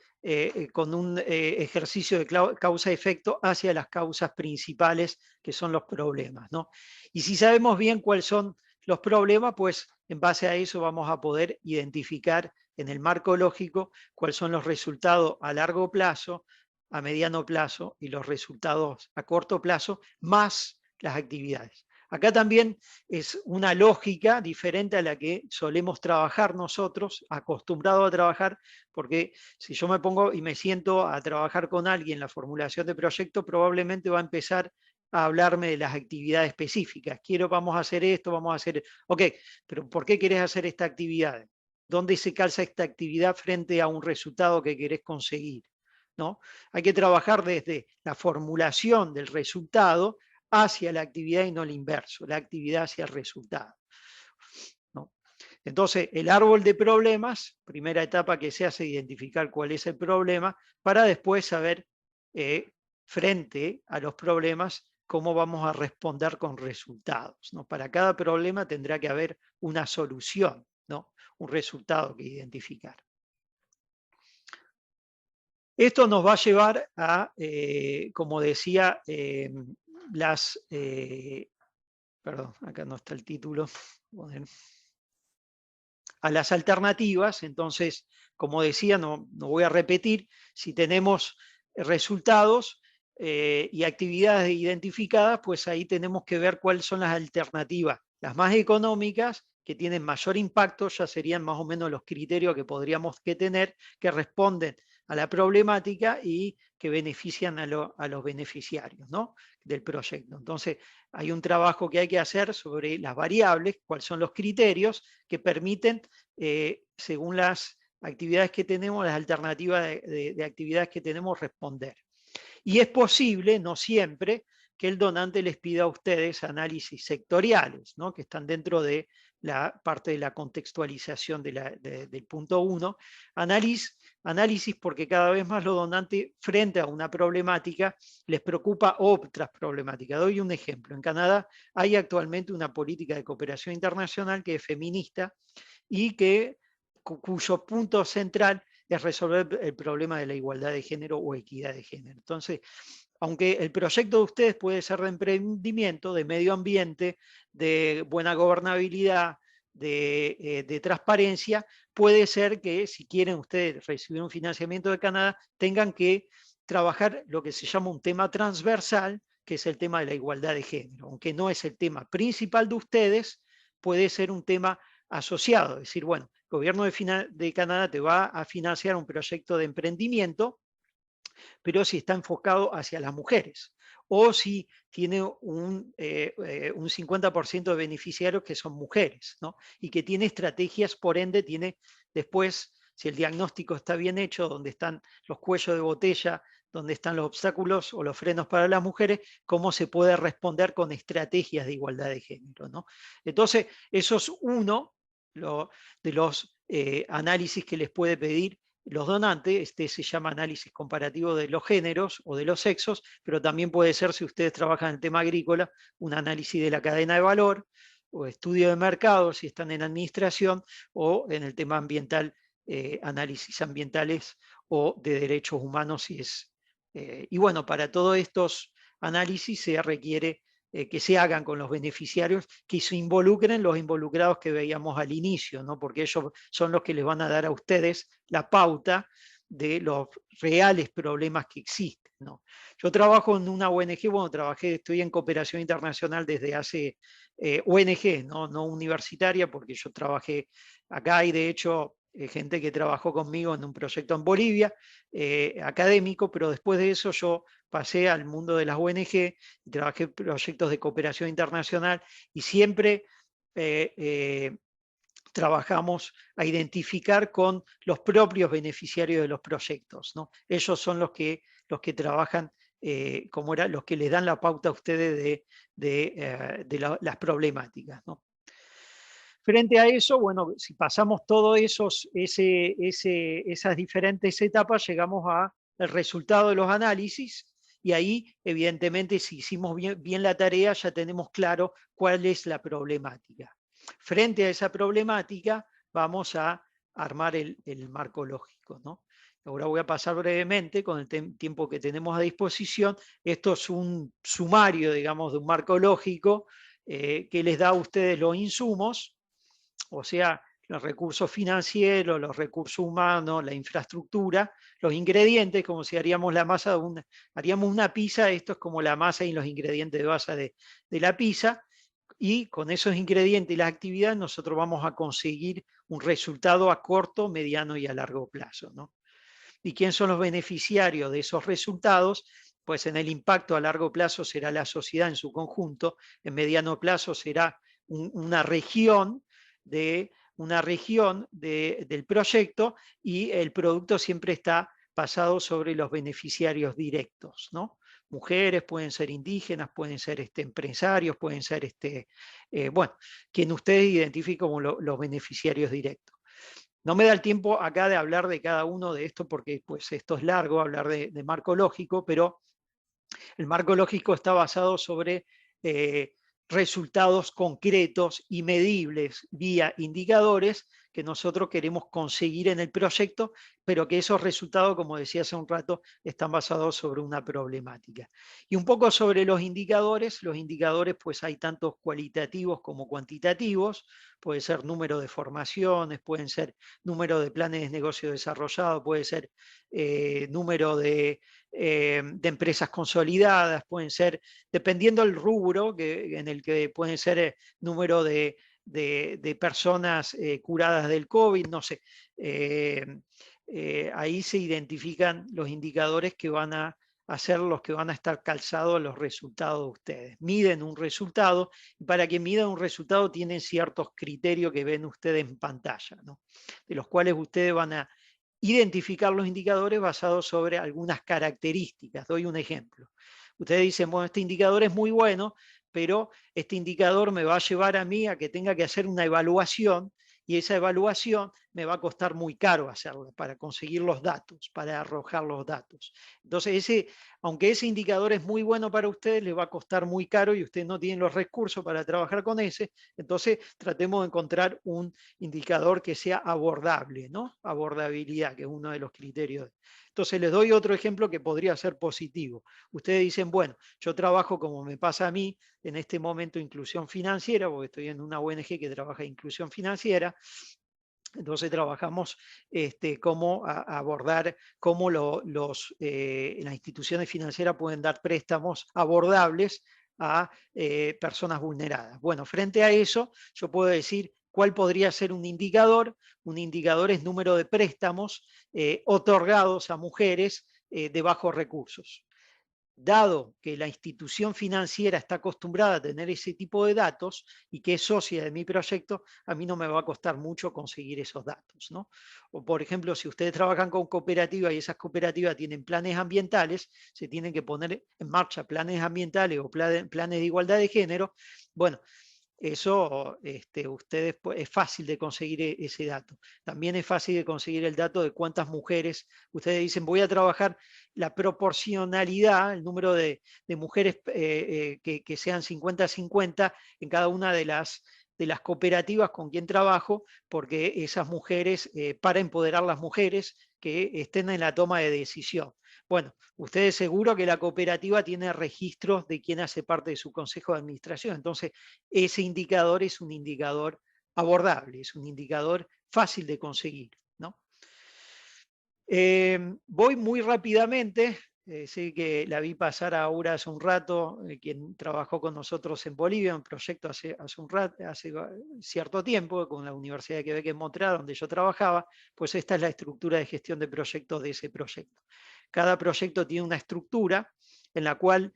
[SPEAKER 3] con un ejercicio de causa-efecto hacia las causas principales que son los problemas, ¿no? Y si sabemos bien cuáles son los problemas, pues en base a eso vamos a poder identificar en el marco lógico cuáles son los resultados a largo plazo, a mediano plazo y los resultados a corto plazo, más las actividades. Acá también es una lógica diferente a la que solemos trabajar nosotros, acostumbrados a trabajar, porque si yo me pongo y me siento a trabajar con alguien la formulación de proyecto, probablemente va a empezar a hablarme de las actividades específicas. Vamos a hacer esto, vamos a hacer... Ok, pero ¿por qué querés hacer esta actividad? ¿Dónde se calza esta actividad frente a un resultado que querés conseguir? ¿No? Hay que trabajar desde la formulación del resultado hacia la actividad y no el inverso, la actividad hacia el resultado, ¿no? Entonces, el árbol de problemas, primera etapa que se hace, identificar cuál es el problema, para después saber, frente a los problemas, cómo vamos a responder con resultados, ¿no? Para cada problema tendrá que haber una solución, ¿no? Un resultado que identificar. Esto nos va a llevar a, como decía, perdón, acá no está el título, a las alternativas. Entonces, como decía, no voy a repetir, si tenemos resultados y actividades identificadas, pues ahí tenemos que ver cuáles son las alternativas, las más económicas, que tienen mayor impacto, ya serían más o menos los criterios que podríamos tener, que responden a la problemática y que benefician a los beneficiarios, ¿no?, del proyecto. Entonces, hay un trabajo que hay que hacer sobre las variables, cuáles son los criterios que permiten, según las actividades que tenemos, las alternativas de actividades que tenemos, responder. Y es posible, no siempre, que el donante les pida a ustedes análisis sectoriales, ¿no?, que están dentro de la parte de la contextualización del punto 1. Análisis porque cada vez más los donantes, frente a una problemática, les preocupa otras problemáticas. Doy un ejemplo. En Canadá hay actualmente una política de cooperación internacional que es feminista y cuyo punto central es resolver el problema de la igualdad de género o equidad de género. Entonces, aunque el proyecto de ustedes puede ser de emprendimiento, de medio ambiente, de buena gobernabilidad, de transparencia, puede ser que si quieren ustedes recibir un financiamiento de Canadá, tengan que trabajar lo que se llama un tema transversal, que es el tema de la igualdad de género. Aunque no es el tema principal de ustedes, puede ser un tema asociado. Es decir, bueno, el gobierno de Canadá te va a financiar un proyecto de emprendimiento, pero si está enfocado hacia las mujeres, o si tiene un 50% de beneficiarios que son mujeres, ¿no?, y que tiene estrategias, por ende, tiene después, si el diagnóstico está bien hecho, donde están los cuellos de botella, donde están los obstáculos o los frenos para las mujeres, cómo se puede responder con estrategias de igualdad de género, ¿no? Entonces, eso es uno de los análisis que les puede pedir los donantes. Este se llama análisis comparativo de los géneros o de los sexos, pero también puede ser, si ustedes trabajan en el tema agrícola, un análisis de la cadena de valor, o estudio de mercado, si están en administración, o en el tema ambiental, análisis ambientales o de derechos humanos. Y bueno, para todos estos análisis se requiere que se hagan con los beneficiarios, que se involucren los involucrados que veíamos al inicio, ¿no? Porque ellos son los que les van a dar a ustedes la pauta de los reales problemas que existen, ¿no? Yo trabajo en una ONG, bueno, estoy en cooperación internacional desde hace, ONG, no universitaria, porque yo trabajé acá y de hecho gente que trabajó conmigo en un proyecto en Bolivia, académico, pero después de eso yo pasé al mundo de las ONG, trabajé en proyectos de cooperación internacional y siempre trabajamos a identificar con los propios beneficiarios de los proyectos, ¿no? Ellos son los que trabajan, los que les dan la pauta a ustedes de las problemáticas, ¿no? Frente a eso, bueno, si pasamos todas esas diferentes etapas, llegamos al resultado de los análisis y ahí, evidentemente, si hicimos bien la tarea, ya tenemos claro cuál es la problemática. Frente a esa problemática, vamos a armar el marco lógico, ¿no? Ahora voy a pasar brevemente, con el tiempo que tenemos a disposición. Esto es un sumario, digamos, de un marco lógico que les da a ustedes los insumos, o sea, los recursos financieros, los recursos humanos, la infraestructura, los ingredientes, como si haríamos la masa haríamos una pizza, esto es como la masa y los ingredientes de base de la pizza, y con esos ingredientes y las actividades nosotros vamos a conseguir un resultado a corto, mediano y a largo plazo, ¿no? ¿Y quién son los beneficiarios de esos resultados? Pues en el impacto a largo plazo será la sociedad en su conjunto, en mediano plazo será una región del proyecto, y el producto siempre está basado sobre los beneficiarios directos, ¿no? Mujeres, pueden ser indígenas, pueden ser empresarios, pueden ser, bueno, quien ustedes identifiquen como los beneficiarios directos. No me da el tiempo acá de hablar de cada uno de estos porque pues, esto es largo, hablar de marco lógico, pero el marco lógico está basado sobre resultados concretos y medibles vía indicadores que nosotros queremos conseguir en el proyecto, pero que esos resultados, como decía hace un rato, están basados sobre una problemática. Y un poco sobre los indicadores pues hay tantos cualitativos como cuantitativos, puede ser número de formaciones, pueden ser número de planes de negocio desarrollados, puede ser número de empresas consolidadas, pueden ser, dependiendo del rubro en el que pueden ser número de personas curadas del COVID, no sé. Ahí se identifican los indicadores que van a ser los que van a estar calzados a los resultados de ustedes. Miden un resultado, y para que midan un resultado tienen ciertos criterios que ven ustedes en pantalla, ¿no? De los cuales ustedes van a identificar los indicadores basados sobre algunas características. Doy un ejemplo. Ustedes dicen, bueno, este indicador es muy bueno, pero este indicador me va a llevar a mí a que tenga que hacer una evaluación, y esa evaluación me va a costar muy caro hacerla para conseguir los datos, para arrojar los datos. Entonces, aunque ese indicador es muy bueno para ustedes, le va a costar muy caro y ustedes no tienen los recursos para trabajar con ese. Entonces, tratemos de encontrar un indicador que sea abordable, ¿no? Abordabilidad, que es uno de los criterios. Entonces, les doy otro ejemplo que podría ser positivo. Ustedes dicen, bueno, yo trabajo, como me pasa a mí, en este momento, inclusión financiera, porque estoy en una ONG que trabaja en inclusión financiera. Entonces trabajamos cómo abordar, cómo las instituciones financieras pueden dar préstamos abordables a personas vulneradas. Bueno, frente a eso, yo puedo decir cuál podría ser un indicador. Un indicador es número de préstamos otorgados a mujeres de bajos recursos. Dado que la institución financiera está acostumbrada a tener ese tipo de datos y que es socia de mi proyecto, a mí no me va a costar mucho conseguir esos datos, ¿no? O por ejemplo, si ustedes trabajan con cooperativas y esas cooperativas tienen planes ambientales, se tienen que poner en marcha planes ambientales o planes de igualdad de género. Bueno, eso ustedes, es fácil de conseguir ese dato. También es fácil de conseguir el dato de cuántas mujeres, ustedes dicen, voy a trabajar la proporcionalidad, el número de mujeres que sean 50-50 en cada una de las cooperativas con quien trabajo, porque esas mujeres, para empoderar las mujeres que estén en la toma de decisión. Bueno, ustedes seguro que la cooperativa tiene registros de quién hace parte de su consejo de administración, entonces ese indicador es un indicador abordable, es un indicador fácil de conseguir, ¿no? Voy muy rápidamente, sé que la vi pasar ahora hace un rato, quien trabajó con nosotros en Bolivia, un proyecto hace cierto tiempo, con la Universidad de Quebec en Montreal, donde yo trabajaba, pues esta es la estructura de gestión de proyectos de ese proyecto. Cada proyecto tiene una estructura en la cual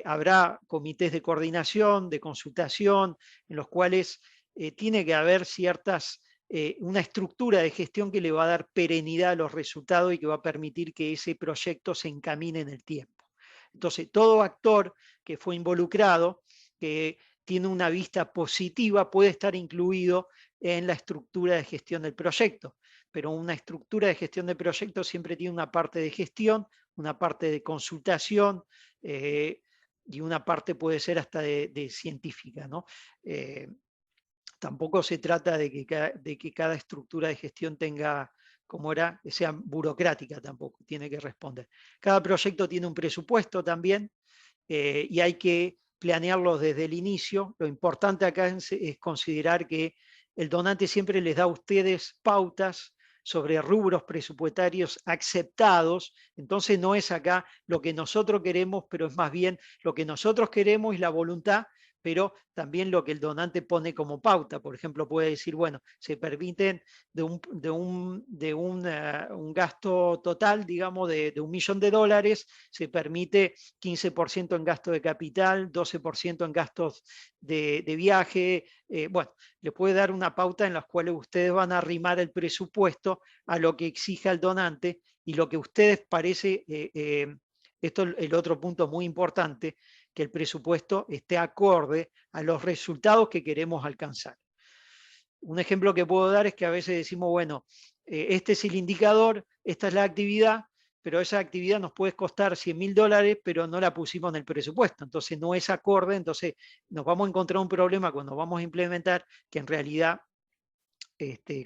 [SPEAKER 3] habrá comités de coordinación, de consultación, en los cuales tiene que haber una estructura de gestión que le va a dar perenidad a los resultados y que va a permitir que ese proyecto se encamine en el tiempo. Entonces, todo actor que fue involucrado, que tiene una vista positiva, puede estar incluido en la estructura de gestión del proyecto, pero una estructura de gestión de proyecto siempre tiene una parte de gestión, una parte de consultación y una parte puede ser hasta de científica, ¿no? Tampoco se trata de que cada estructura de gestión tenga, como era, que sea burocrática tampoco, tiene que responder. Cada proyecto tiene un presupuesto también y hay que planearlo desde el inicio. Lo importante acá es considerar que el donante siempre les da a ustedes pautas sobre rubros presupuestarios aceptados, entonces no es acá lo que nosotros queremos, pero es más bien lo que nosotros queremos y la voluntad, pero también lo que el donante pone como pauta. Por ejemplo, puede decir, bueno, se permiten un gasto total, digamos, de $1 millón, se permite 15% en gasto de capital, 12% en gastos de viaje. Bueno, le puede dar una pauta en las cuales ustedes van a arrimar el presupuesto a lo que exija el donante y lo que ustedes parece, esto es el otro punto muy importante, que el presupuesto esté acorde a los resultados que queremos alcanzar. Un ejemplo que puedo dar es que a veces decimos, bueno, este es el indicador, esta es la actividad, pero esa actividad nos puede costar $100.000, pero no la pusimos en el presupuesto, entonces no es acorde, entonces nos vamos a encontrar un problema cuando vamos a implementar que en realidad,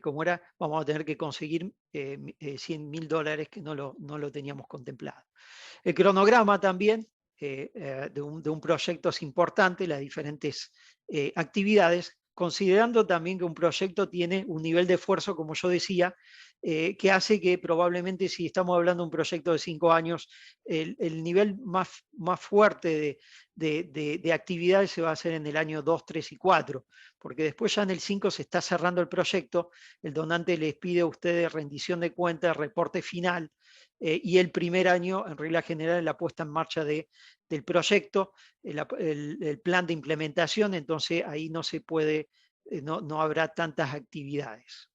[SPEAKER 3] como era, vamos a tener que conseguir $100.000 que no lo teníamos contemplado. El cronograma también de un proyecto es importante, las diferentes actividades, considerando también que un proyecto tiene un nivel de esfuerzo, como yo decía, que hace que probablemente si estamos hablando de un proyecto de 5 años, el nivel más fuerte de actividades se va a hacer en el año 2, 3 y 4, porque después ya en el 5 se está cerrando el proyecto, el donante les pide a ustedes rendición de cuentas, reporte final, y el primer año, en regla general, la puesta en marcha del proyecto, el plan de implementación, entonces ahí no se puede, no habrá tantas actividades.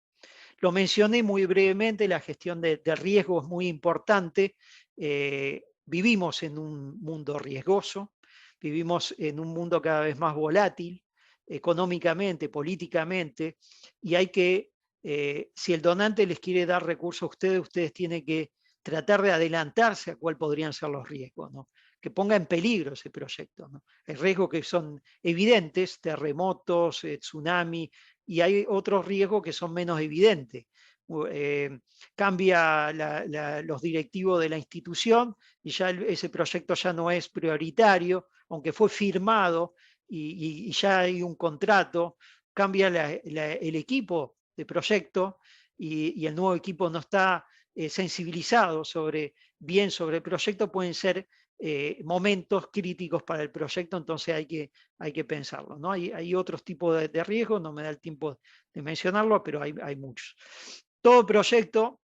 [SPEAKER 3] Lo mencioné muy brevemente, la gestión de riesgo es muy importante. Vivimos en un mundo riesgoso, vivimos en un mundo cada vez más volátil, económicamente, políticamente, y hay que, si el donante les quiere dar recursos a ustedes tienen que tratar de adelantarse a cuál podrían ser los riesgos, ¿no? Que ponga en peligro ese proyecto, ¿no? Hay riesgos que son evidentes, terremotos, tsunami, y hay otros riesgos que son menos evidentes. Cambia los directivos de la institución y ya ese proyecto ya no es prioritario, aunque fue firmado y ya hay un contrato, cambia el equipo de proyecto y el nuevo equipo no está sensibilizado sobre el proyecto, pueden ser momentos críticos para el proyecto, entonces hay que pensarlo, ¿no? Hay otros tipos de riesgos, no me da el tiempo de mencionarlo, pero hay muchos. Todo proyecto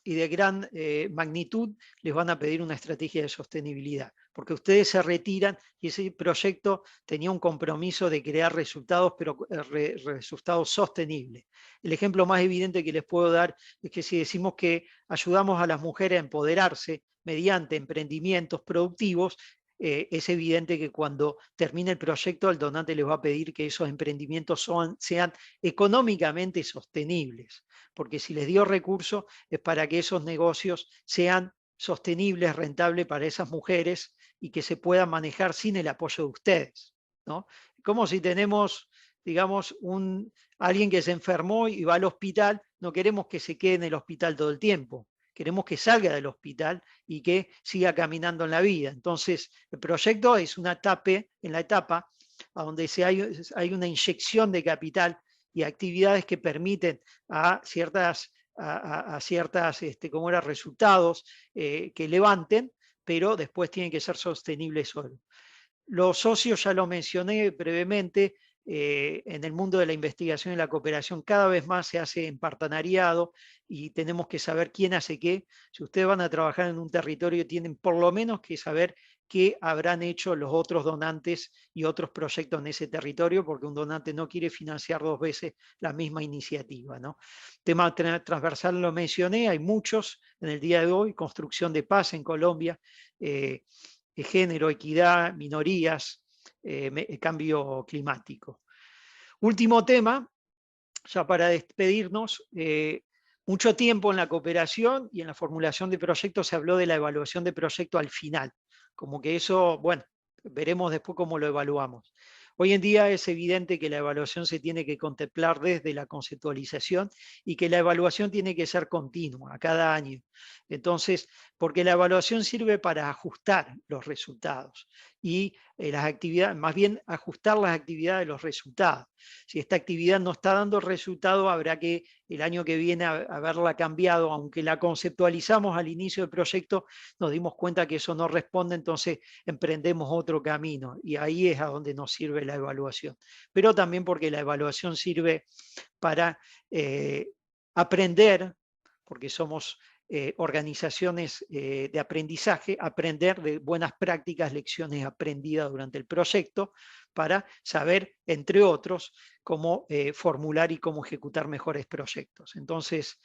[SPEAKER 3] y de gran magnitud les van a pedir una estrategia de sostenibilidad, porque ustedes se retiran y ese proyecto tenía un compromiso de crear resultados, pero resultados sostenibles. El ejemplo más evidente que les puedo dar es que si decimos que ayudamos a las mujeres a empoderarse mediante emprendimientos productivos, es evidente que cuando termine el proyecto el donante les va a pedir que esos emprendimientos sean económicamente sostenibles, porque si les dio recursos es para que esos negocios sean sostenibles, rentables para esas mujeres y que se puedan manejar sin el apoyo de ustedes, ¿no? Como si tenemos, digamos, alguien que se enfermó y va al hospital, no queremos que se quede en el hospital todo el tiempo. queremos que salga del hospital y que siga caminando en la vida. Entonces, el proyecto es una etapa, en la etapa a donde hay una inyección de capital y actividades que permiten a ciertas resultados que levanten, pero después tienen que ser sostenibles solo. Los socios, ya lo mencioné brevemente, en el mundo de la investigación y la cooperación cada vez más se hace en partenariado y tenemos que saber quién hace qué. Si ustedes van a trabajar en un territorio, tienen por lo menos que saber qué habrán hecho los otros donantes y otros proyectos en ese territorio, porque un donante no quiere financiar 2 veces la misma iniciativa, ¿no? Tema transversal lo mencioné, hay muchos en el día de hoy: construcción de paz en Colombia, género, equidad, minorías, cambio climático. Último tema, ya para despedirnos. Mucho tiempo en la cooperación y en la formulación de proyectos se habló de la evaluación de proyecto al final, como que eso, bueno, veremos después cómo lo evaluamos. Hoy en día es evidente que la evaluación se tiene que contemplar desde la conceptualización y que la evaluación tiene que ser continua, a cada año. Entonces, porque la evaluación sirve para ajustar los resultados y las actividades, más bien ajustar las actividades de los resultados. Si esta actividad no está dando resultado, habrá que el año que viene haberla cambiado, aunque la conceptualizamos al inicio del proyecto, nos dimos cuenta que eso no responde, entonces emprendemos otro camino y ahí es a donde nos sirve la evaluación. Pero también porque la evaluación sirve para aprender, porque somos organizaciones de aprendizaje, aprender de buenas prácticas, lecciones aprendidas durante el proyecto, para saber, entre otros, cómo formular y cómo ejecutar mejores proyectos. Entonces,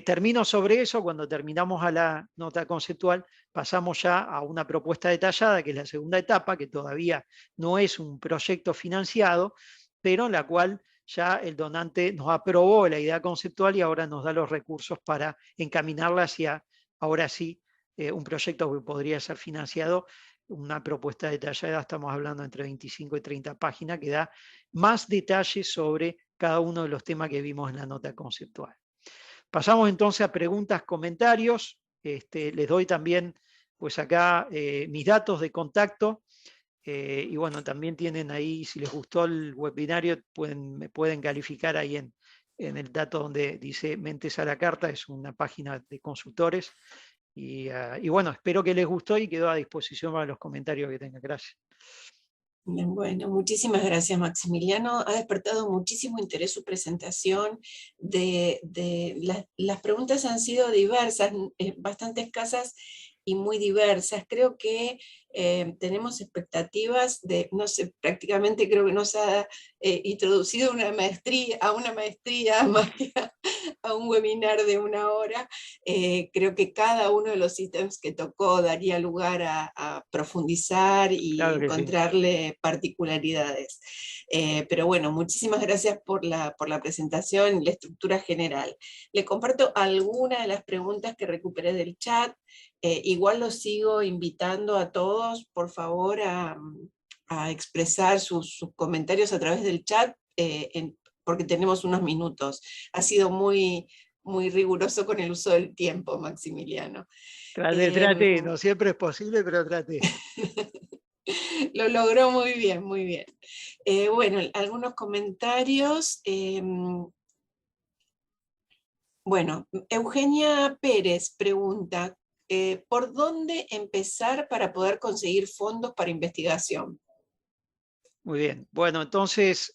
[SPEAKER 3] termino sobre eso. Cuando terminamos a la nota conceptual, pasamos ya a una propuesta detallada, que es la segunda etapa, que todavía no es un proyecto financiado, pero en la cual ya el donante nos aprobó la idea conceptual y ahora nos da los recursos para encaminarla hacia, ahora sí, un proyecto que podría ser financiado. Una propuesta detallada, estamos hablando entre 25 y 30 páginas, que da más detalles sobre cada uno de los temas que vimos en la nota conceptual. Pasamos entonces a preguntas, comentarios. Les doy también, pues acá, mis datos de contacto. Y bueno, también tienen ahí, si les gustó el webinario, me pueden calificar ahí en el dato donde dice Mentes a la Carta, es una página de consultores. Y bueno, espero que les gustó y quedo a disposición para los comentarios que tengan. Gracias.
[SPEAKER 2] Bien, bueno, muchísimas gracias, Maximiliano. Ha despertado muchísimo interés su presentación. Las preguntas han sido diversas, bastante escasas y muy diversas. Creo que tenemos expectativas de, no sé, prácticamente creo que nos ha introducido a una maestría más que a un webinar de 1 hora. Creo que cada uno de los ítems que tocó daría lugar a profundizar y
[SPEAKER 3] Claro que
[SPEAKER 2] encontrarle particularidades. Pero bueno, muchísimas gracias por la presentación y la estructura general. Le comparto algunas de las preguntas que recuperé del chat. Igual los sigo invitando a todos, por favor, a expresar sus comentarios a través del chat, porque tenemos unos minutos. Ha sido muy, muy riguroso con el uso del tiempo, Maximiliano.
[SPEAKER 3] Traté, no siempre es posible, pero traté.
[SPEAKER 2] Lo logró muy bien, muy bien. Bueno, algunos comentarios. Bueno, Eugenia Pérez pregunta, ¿por dónde empezar para poder conseguir fondos para investigación?
[SPEAKER 3] Muy bien. Bueno, entonces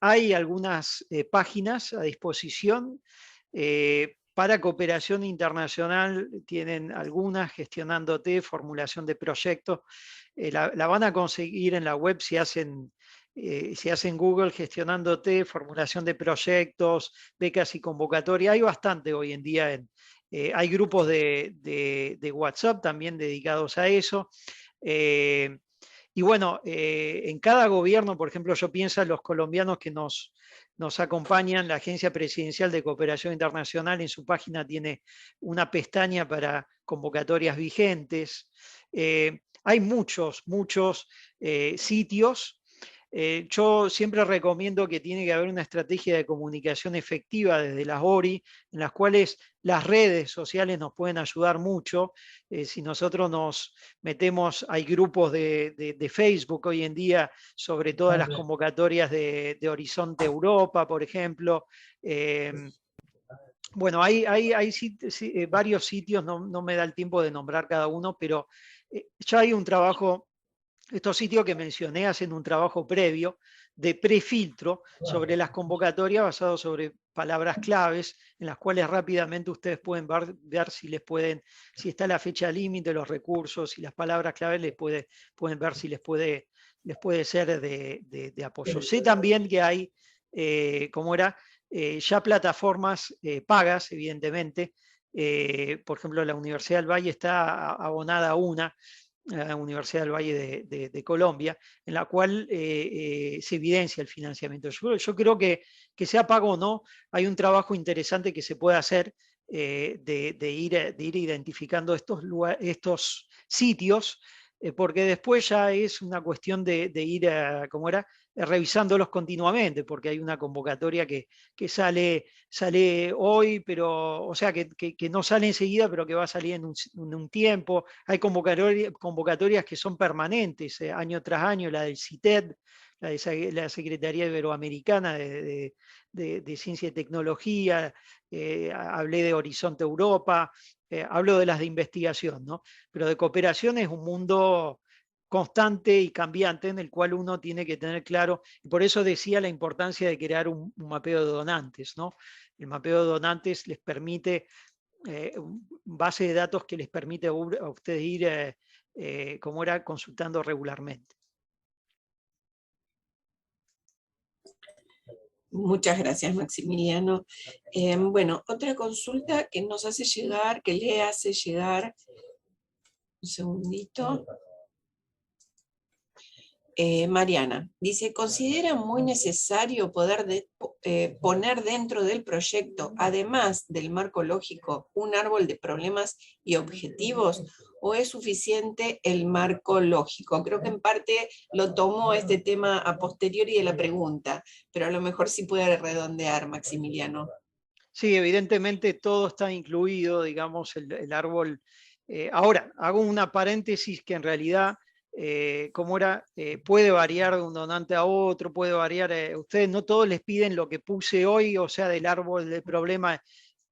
[SPEAKER 3] hay algunas páginas a disposición. Para cooperación internacional tienen algunas: Gestionándote, formulación de proyectos. La van a conseguir en la web si hacen Google Gestionándote, formulación de proyectos, becas y convocatoria. Hay bastante hoy en día. Hay grupos de WhatsApp también dedicados a eso. Y bueno, en cada gobierno, por ejemplo, yo pienso en los colombianos que nos acompañan. La Agencia Presidencial de Cooperación Internacional en su página tiene una pestaña para convocatorias vigentes. Hay muchos sitios. Yo siempre recomiendo que tiene que haber una estrategia de comunicación efectiva desde las ORI, en las cuales las redes sociales nos pueden ayudar mucho. Si nosotros nos metemos, hay grupos de Facebook hoy en día sobre todas las convocatorias de Horizonte Europa, por ejemplo. Bueno, hay varios sitios, no me da el tiempo de nombrar cada uno, pero ya hay un trabajo. Estos sitios que mencioné hacen un trabajo previo de prefiltro sobre las convocatorias basado sobre palabras claves, en las cuales rápidamente ustedes pueden ver si está la fecha límite, los recursos y las palabras claves, pueden ver si les puede ser de apoyo. Sé también que hay, ya plataformas pagas, evidentemente. Por ejemplo, la Universidad del Valle está abonada a una Universidad del Valle de Colombia, en la cual se evidencia el financiamiento. Yo creo que sea pago o no, hay un trabajo interesante que se puede hacer de ir identificando estos sitios, porque después ya es una cuestión de ir, revisándolos continuamente, porque hay una convocatoria que sale hoy, pero, o sea, que no sale enseguida, pero que va a salir en un tiempo. Hay convocatorias que son permanentes, año tras año, la del CITED, la Secretaría Iberoamericana de Ciencia y Tecnología, hablé de Horizonte Europa, hablo de las de investigación, ¿no? Pero de cooperación es un mundo constante y cambiante en el cual uno tiene que tener claro, y por eso decía la importancia de crear un mapeo de donantes, ¿no? El mapeo de donantes les permite, base de datos que les permite a ustedes ir, consultando regularmente.
[SPEAKER 2] Muchas gracias, Maximiliano. Bueno, otra consulta que nos hace llegar, que le hace llegar, un segundito. Mariana, dice, ¿considera muy necesario poder poner dentro del proyecto, además del marco lógico, un árbol de problemas y objetivos? ¿O es suficiente el marco lógico? Creo que en parte lo tomó este tema a posteriori de la pregunta, pero a lo mejor sí puede redondear, Maximiliano.
[SPEAKER 3] Sí, evidentemente todo está incluido, digamos, el árbol. Ahora, hago una paréntesis que en realidad, puede variar de un donante a otro, puede variar. Ustedes no todos les piden lo que puse hoy, o sea, del árbol del problema,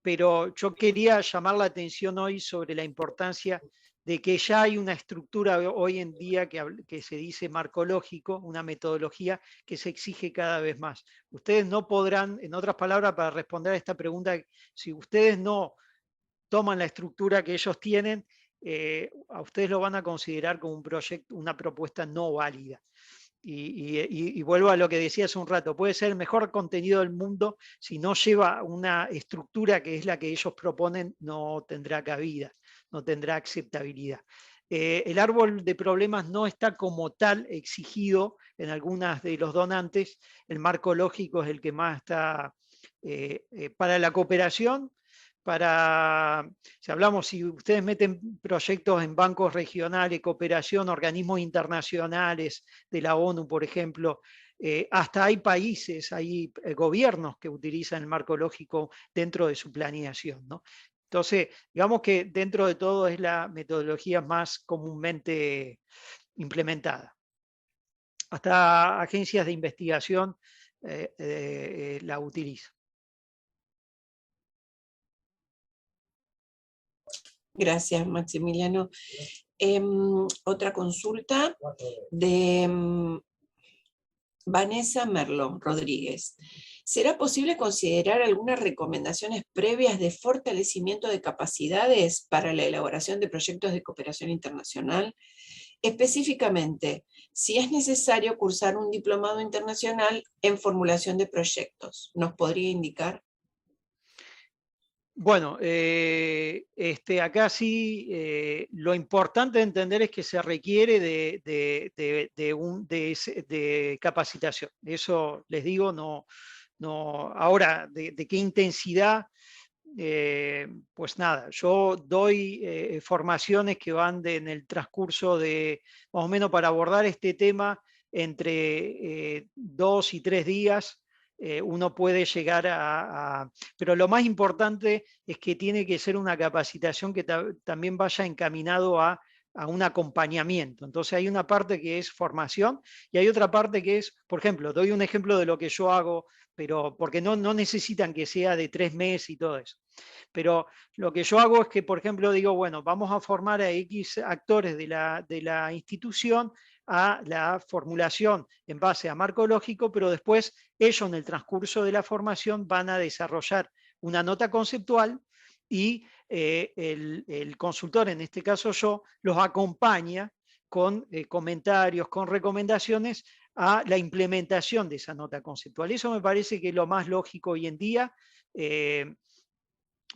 [SPEAKER 3] pero yo quería llamar la atención hoy sobre la importancia de que ya hay una estructura hoy en día que se dice marco lógico, una metodología que se exige cada vez más. Ustedes no podrán, en otras palabras, para responder a esta pregunta, si ustedes no toman la estructura que ellos tienen, a ustedes lo van a considerar como un proyecto, una propuesta no válida. Y vuelvo a lo que decía hace un rato, puede ser el mejor contenido del mundo, si no lleva una estructura que es la que ellos proponen, no tendrá cabida, no tendrá aceptabilidad. El árbol de problemas no está como tal exigido en algunas de los donantes, el marco lógico es el que más está para la cooperación. Si ustedes meten proyectos en bancos regionales, cooperación, organismos internacionales de la ONU, por ejemplo, hasta hay países, hay gobiernos que utilizan el marco lógico dentro de su planeación, ¿no? Entonces, digamos que dentro de todo es la metodología más comúnmente implementada. Hasta agencias de investigación la utilizan.
[SPEAKER 2] Gracias, Maximiliano. Otra consulta de Vanessa Merlo Rodríguez. ¿Será posible considerar algunas recomendaciones previas de fortalecimiento de capacidades para la elaboración de proyectos de cooperación internacional? Específicamente, si es necesario cursar un diplomado internacional en formulación de proyectos, ¿nos podría indicar?
[SPEAKER 3] Bueno, acá sí, lo importante de entender es que se requiere de capacitación. Eso les digo, ahora, de qué intensidad, pues nada, yo doy formaciones que van en el transcurso de, más o menos para abordar este tema, entre 2 y 3 días uno puede llegar Pero lo más importante es que tiene que ser una capacitación que también vaya encaminado a un acompañamiento. Entonces hay una parte que es formación y hay otra parte que es, por ejemplo, doy un ejemplo de lo que yo hago, pero porque no necesitan que sea de 3 meses y todo eso. Pero lo que yo hago es que, por ejemplo, digo, bueno, vamos a formar a X actores de la institución a la formulación en base a marco lógico, pero después ellos en el transcurso de la formación van a desarrollar una nota conceptual y el consultor, en este caso yo, los acompaña con comentarios, con recomendaciones a la implementación de esa nota conceptual. Eso me parece que es lo más lógico hoy en día,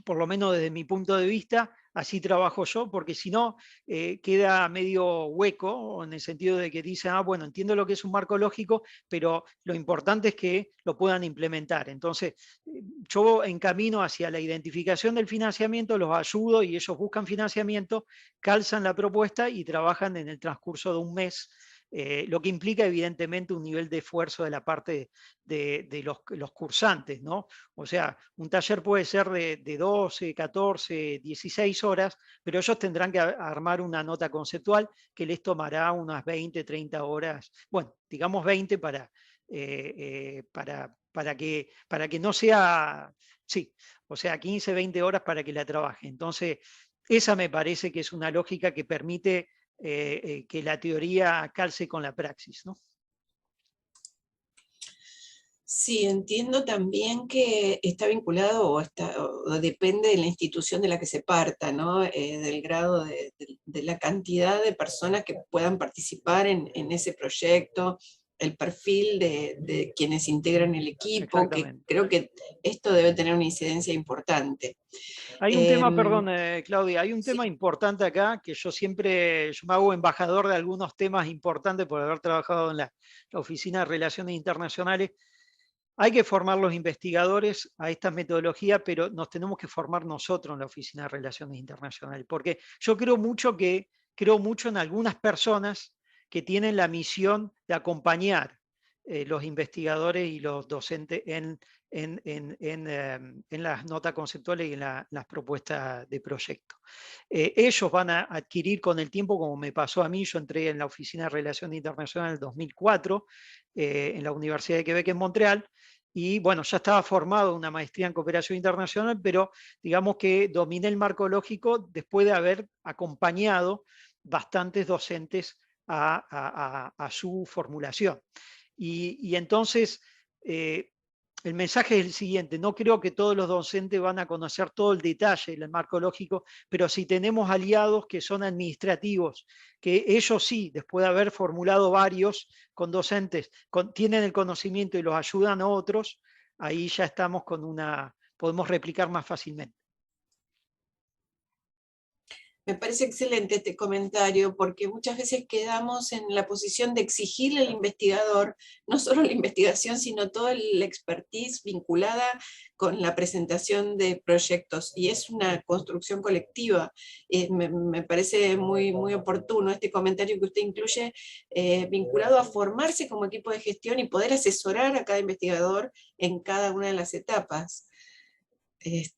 [SPEAKER 3] por lo menos desde mi punto de vista, así trabajo yo, porque si no, queda medio hueco, en el sentido de que dicen, bueno, entiendo lo que es un marco lógico, pero lo importante es que lo puedan implementar. Entonces, yo encamino hacia la identificación del financiamiento, los ayudo y ellos buscan financiamiento, calzan la propuesta y trabajan en el transcurso de un mes, lo que implica evidentemente un nivel de esfuerzo de la parte de los cursantes, ¿no? O sea, un taller puede ser de 12, 14, 16 horas, pero ellos tendrán que armar una nota conceptual que les tomará unas 20, 30 horas, bueno, digamos 20 para que no sea, sí, o sea, 15, 20 horas para que la trabaje. Entonces, esa me parece que es una lógica que permite que la teoría calce con la praxis, ¿no?
[SPEAKER 2] Sí, entiendo también que está vinculado o depende de la institución de la que se parta, ¿no? Del grado de la cantidad de personas que puedan participar en ese proyecto, el perfil de quienes integran el equipo, que creo que esto debe tener una incidencia importante.
[SPEAKER 3] Hay un tema, perdón, Claudia, hay un tema importante acá que yo me hago embajador de algunos temas importantes por haber trabajado en la Oficina de Relaciones Internacionales. Hay que formar los investigadores a esta metodología, pero nos tenemos que formar nosotros en la Oficina de Relaciones Internacionales, porque yo creo mucho en algunas personas que tienen la misión de acompañar los investigadores y los docentes en las notas conceptuales y en las propuestas de proyecto. Ellos van a adquirir con el tiempo, como me pasó a mí, yo entré en la Oficina de Relaciones Internacionales en el 2004, en la Universidad de Quebec en Montreal, y bueno, ya estaba formado una maestría en cooperación internacional, pero digamos que dominé el marco lógico después de haber acompañado bastantes docentes a su formulación. Y entonces, el mensaje es el siguiente: no creo que todos los docentes van a conocer todo el detalle del marco lógico, pero si tenemos aliados que son administrativos, que ellos sí, después de haber formulado varios con docentes, tienen el conocimiento y los ayudan a otros, ahí ya estamos podemos replicar más fácilmente.
[SPEAKER 2] Me parece excelente este comentario, porque muchas veces quedamos en la posición de exigirle al investigador no solo la investigación, sino toda la expertise vinculada con la presentación de proyectos, y es una construcción colectiva. Me parece muy, muy oportuno este comentario que usted incluye, vinculado a formarse como equipo de gestión y poder asesorar a cada investigador en cada una de las etapas.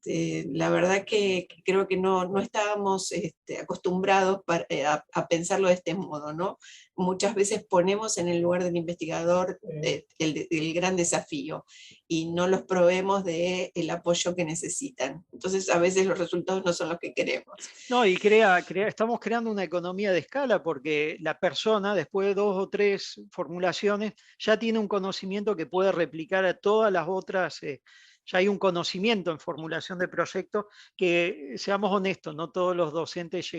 [SPEAKER 2] La verdad que creo que no estábamos acostumbrados a pensarlo de este modo, ¿no? Muchas veces ponemos en el lugar del investigador el gran desafío y no los proveemos del apoyo que necesitan. Entonces a veces los resultados no son los que queremos.
[SPEAKER 3] No, y estamos creando una economía de escala, porque la persona, después de 2 o 3 formulaciones, ya tiene un conocimiento que puede replicar a todas las otras. Ya hay un conocimiento en formulación de proyectos que, seamos honestos, no todos los docentes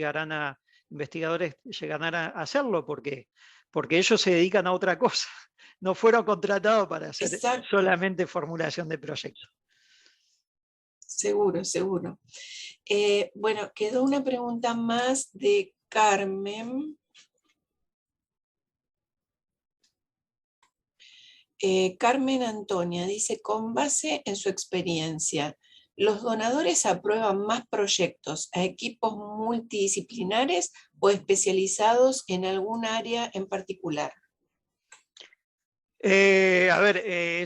[SPEAKER 3] investigadores llegarán a hacerlo, porque ellos se dedican a otra cosa. No fueron contratados para hacer solamente formulación de proyectos.
[SPEAKER 2] Seguro, seguro. Bueno, quedó una pregunta más de Carmen. Carmen Antonia dice: con base en su experiencia, ¿los donadores aprueban más proyectos a equipos multidisciplinares o especializados en algún área en particular?
[SPEAKER 3] A ver,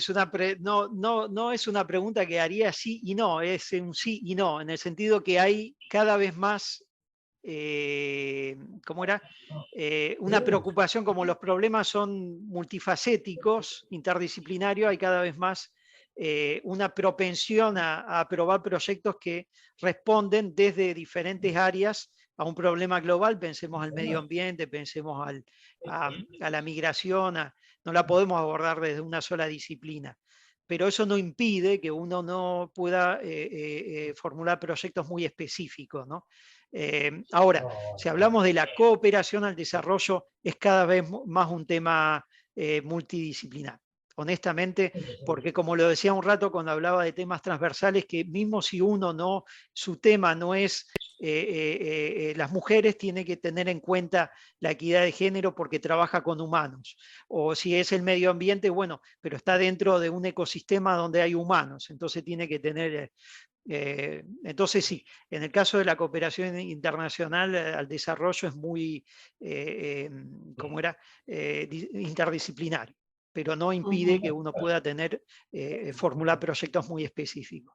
[SPEAKER 3] no es una pregunta que haría sí y no, es un sí y no, en el sentido que hay cada vez más, ¿cómo era? Una preocupación, como los problemas son multifacéticos, interdisciplinarios, hay cada vez más una propensión a aprobar proyectos que responden desde diferentes áreas a un problema global. Pensemos al medio ambiente, pensemos a la migración, no la podemos abordar desde una sola disciplina. Pero eso no impide que uno no pueda formular proyectos muy específicos, ¿no? Ahora, si hablamos de la cooperación al desarrollo, es cada vez más un tema multidisciplinar. Honestamente, porque como lo decía un rato cuando hablaba de temas transversales, que mismo si su tema no es las mujeres, tiene que tener en cuenta la equidad de género porque trabaja con humanos. O si es el medio ambiente, bueno, pero está dentro de un ecosistema donde hay humanos, entonces tiene que tener... entonces sí, en el caso de la cooperación internacional al desarrollo es muy, ¿cómo era? Interdisciplinario, pero no impide que uno pueda tener, formular proyectos muy específicos.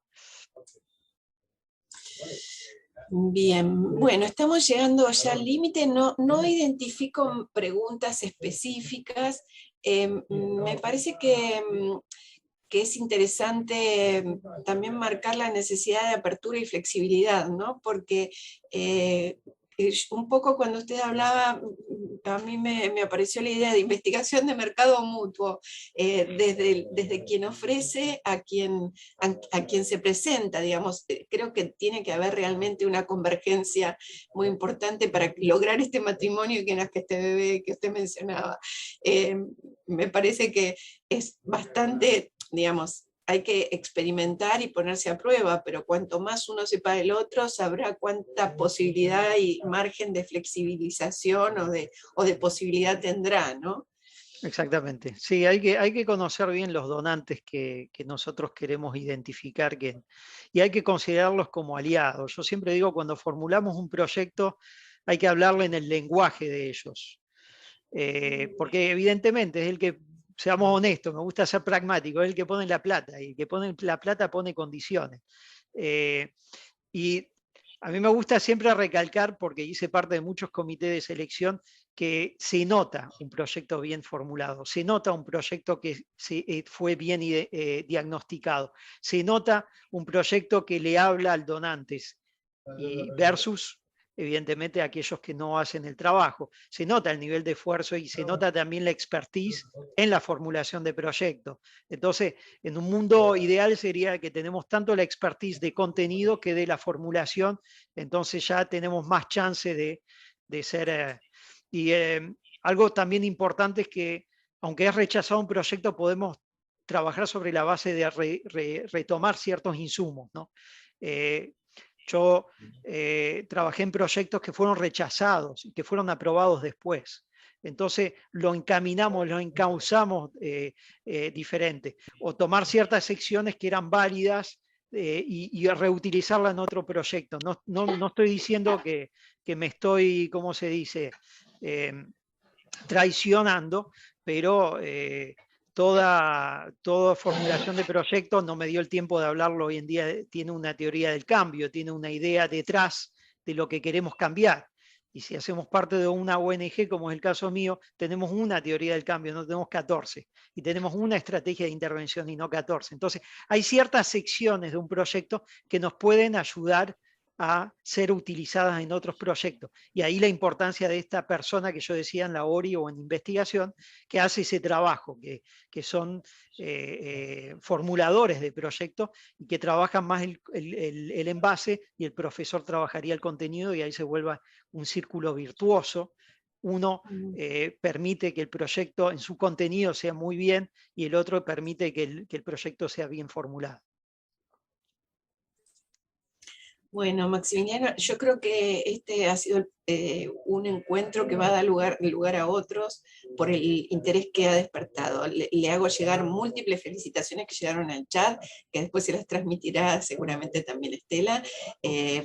[SPEAKER 2] Bien, bueno, estamos llegando ya al límite, no identifico preguntas específicas. Me parece que es interesante también marcar la necesidad de apertura y flexibilidad, ¿no? Porque un poco cuando usted hablaba, a mí me apareció la idea de investigación de mercado mutuo, desde quien ofrece a quien se presenta, digamos. Creo que tiene que haber realmente una convergencia muy importante para lograr este matrimonio y que nazca este bebé que usted mencionaba. Me parece que es bastante, digamos, hay que experimentar y ponerse a prueba, pero cuanto más uno sepa del otro, sabrá cuánta posibilidad y margen de flexibilización o de posibilidad tendrá, ¿no?
[SPEAKER 3] Exactamente. Sí, hay que conocer bien los donantes que nosotros queremos identificar y hay que considerarlos como aliados. Yo siempre digo, cuando formulamos un proyecto, hay que hablarle en el lenguaje de ellos. Porque evidentemente es el que, seamos honestos, me gusta ser pragmático, es el que pone la plata, y el que pone la plata pone condiciones. Y a mí me gusta siempre recalcar, porque hice parte de muchos comités de selección, que se nota un proyecto bien formulado, se nota un proyecto que fue bien diagnosticado, se nota un proyecto que le habla al donante versus evidentemente aquellos que no hacen el trabajo. Se nota el nivel de esfuerzo y se nota también la expertise en la formulación de proyectos. Entonces, en un mundo ideal sería que tenemos tanto la expertise de contenido que de la formulación, entonces ya tenemos más chance de ser... algo también importante es que, aunque es rechazado un proyecto, podemos trabajar sobre la base de retomar ciertos insumos, ¿no? Yo trabajé en proyectos que fueron rechazados y que fueron aprobados después. Entonces lo encaminamos, lo encauzamos diferente. O tomar ciertas secciones que eran válidas y reutilizarla en otro proyecto. No estoy diciendo que me estoy, ¿cómo se dice?, traicionando, pero toda formulación de proyectos, no me dio el tiempo de hablarlo hoy en día, tiene una teoría del cambio, tiene una idea detrás de lo que queremos cambiar. Y si hacemos parte de una ONG, como es el caso mío, tenemos una teoría del cambio, no tenemos 14. Y tenemos una estrategia de intervención y no 14. Entonces, hay ciertas secciones de un proyecto que nos pueden ayudar a ser utilizadas en otros proyectos. Y ahí la importancia de esta persona que yo decía en la ORI o en investigación, que hace ese trabajo, que son formuladores de proyectos y que trabajan más el envase, y el profesor trabajaría el contenido, y ahí se vuelva un círculo virtuoso. Uno permite que el proyecto en su contenido sea muy bien, y el otro permite que el proyecto sea bien formulado.
[SPEAKER 2] Bueno, Maximiliano, yo creo que este ha sido un encuentro que va a dar lugar a otros por el interés que ha despertado. Le hago llegar múltiples felicitaciones que llegaron al chat, que después se las transmitirá seguramente también Estela.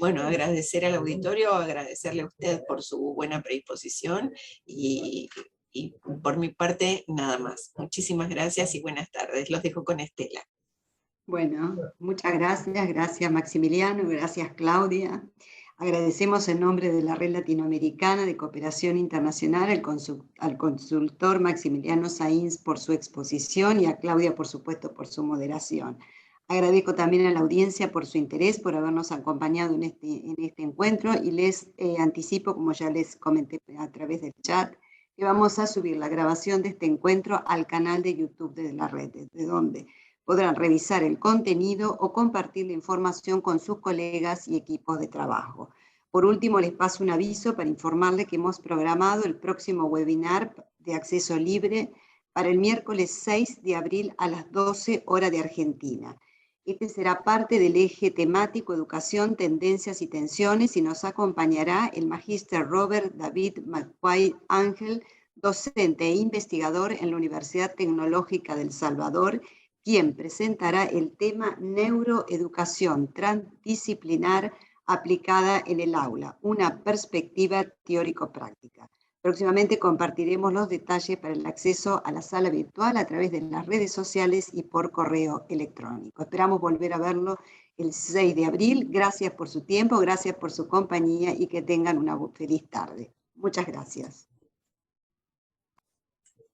[SPEAKER 2] Bueno, agradecer al auditorio, agradecerle a usted por su buena predisposición y Y por mi parte, nada más. Muchísimas gracias y buenas tardes. Los dejo con Estela.
[SPEAKER 1] Bueno, muchas gracias. Gracias Maximiliano, gracias Claudia. Agradecemos en nombre de la Red Latinoamericana de Cooperación Internacional al consultor Maximiliano Sáenz por su exposición y a Claudia, por supuesto, por su moderación. Agradezco también a la audiencia por su interés, por habernos acompañado en este encuentro, y les anticipo, como ya les comenté a través del chat, que vamos a subir la grabación de este encuentro al canal de YouTube de la red, desde donde podrán revisar el contenido o compartir la información con sus colegas y equipos de trabajo. Por último, les paso un aviso para informarles que hemos programado el próximo webinar de acceso libre para el miércoles 6 de abril a las 12 horas de Argentina. Este será parte del eje temático Educación, Tendencias y Tensiones, y nos acompañará el magíster Robert David McQuaid Ángel, docente e investigador en la Universidad Tecnológica del Salvador, quien presentará el tema Neuroeducación transdisciplinar aplicada en el aula, una perspectiva teórico-práctica. Próximamente compartiremos los detalles para el acceso a la sala virtual a través de las redes sociales y por correo electrónico. Esperamos volver a verlo el 6 de abril. Gracias por su tiempo, gracias por su compañía y que tengan una feliz tarde. Muchas gracias.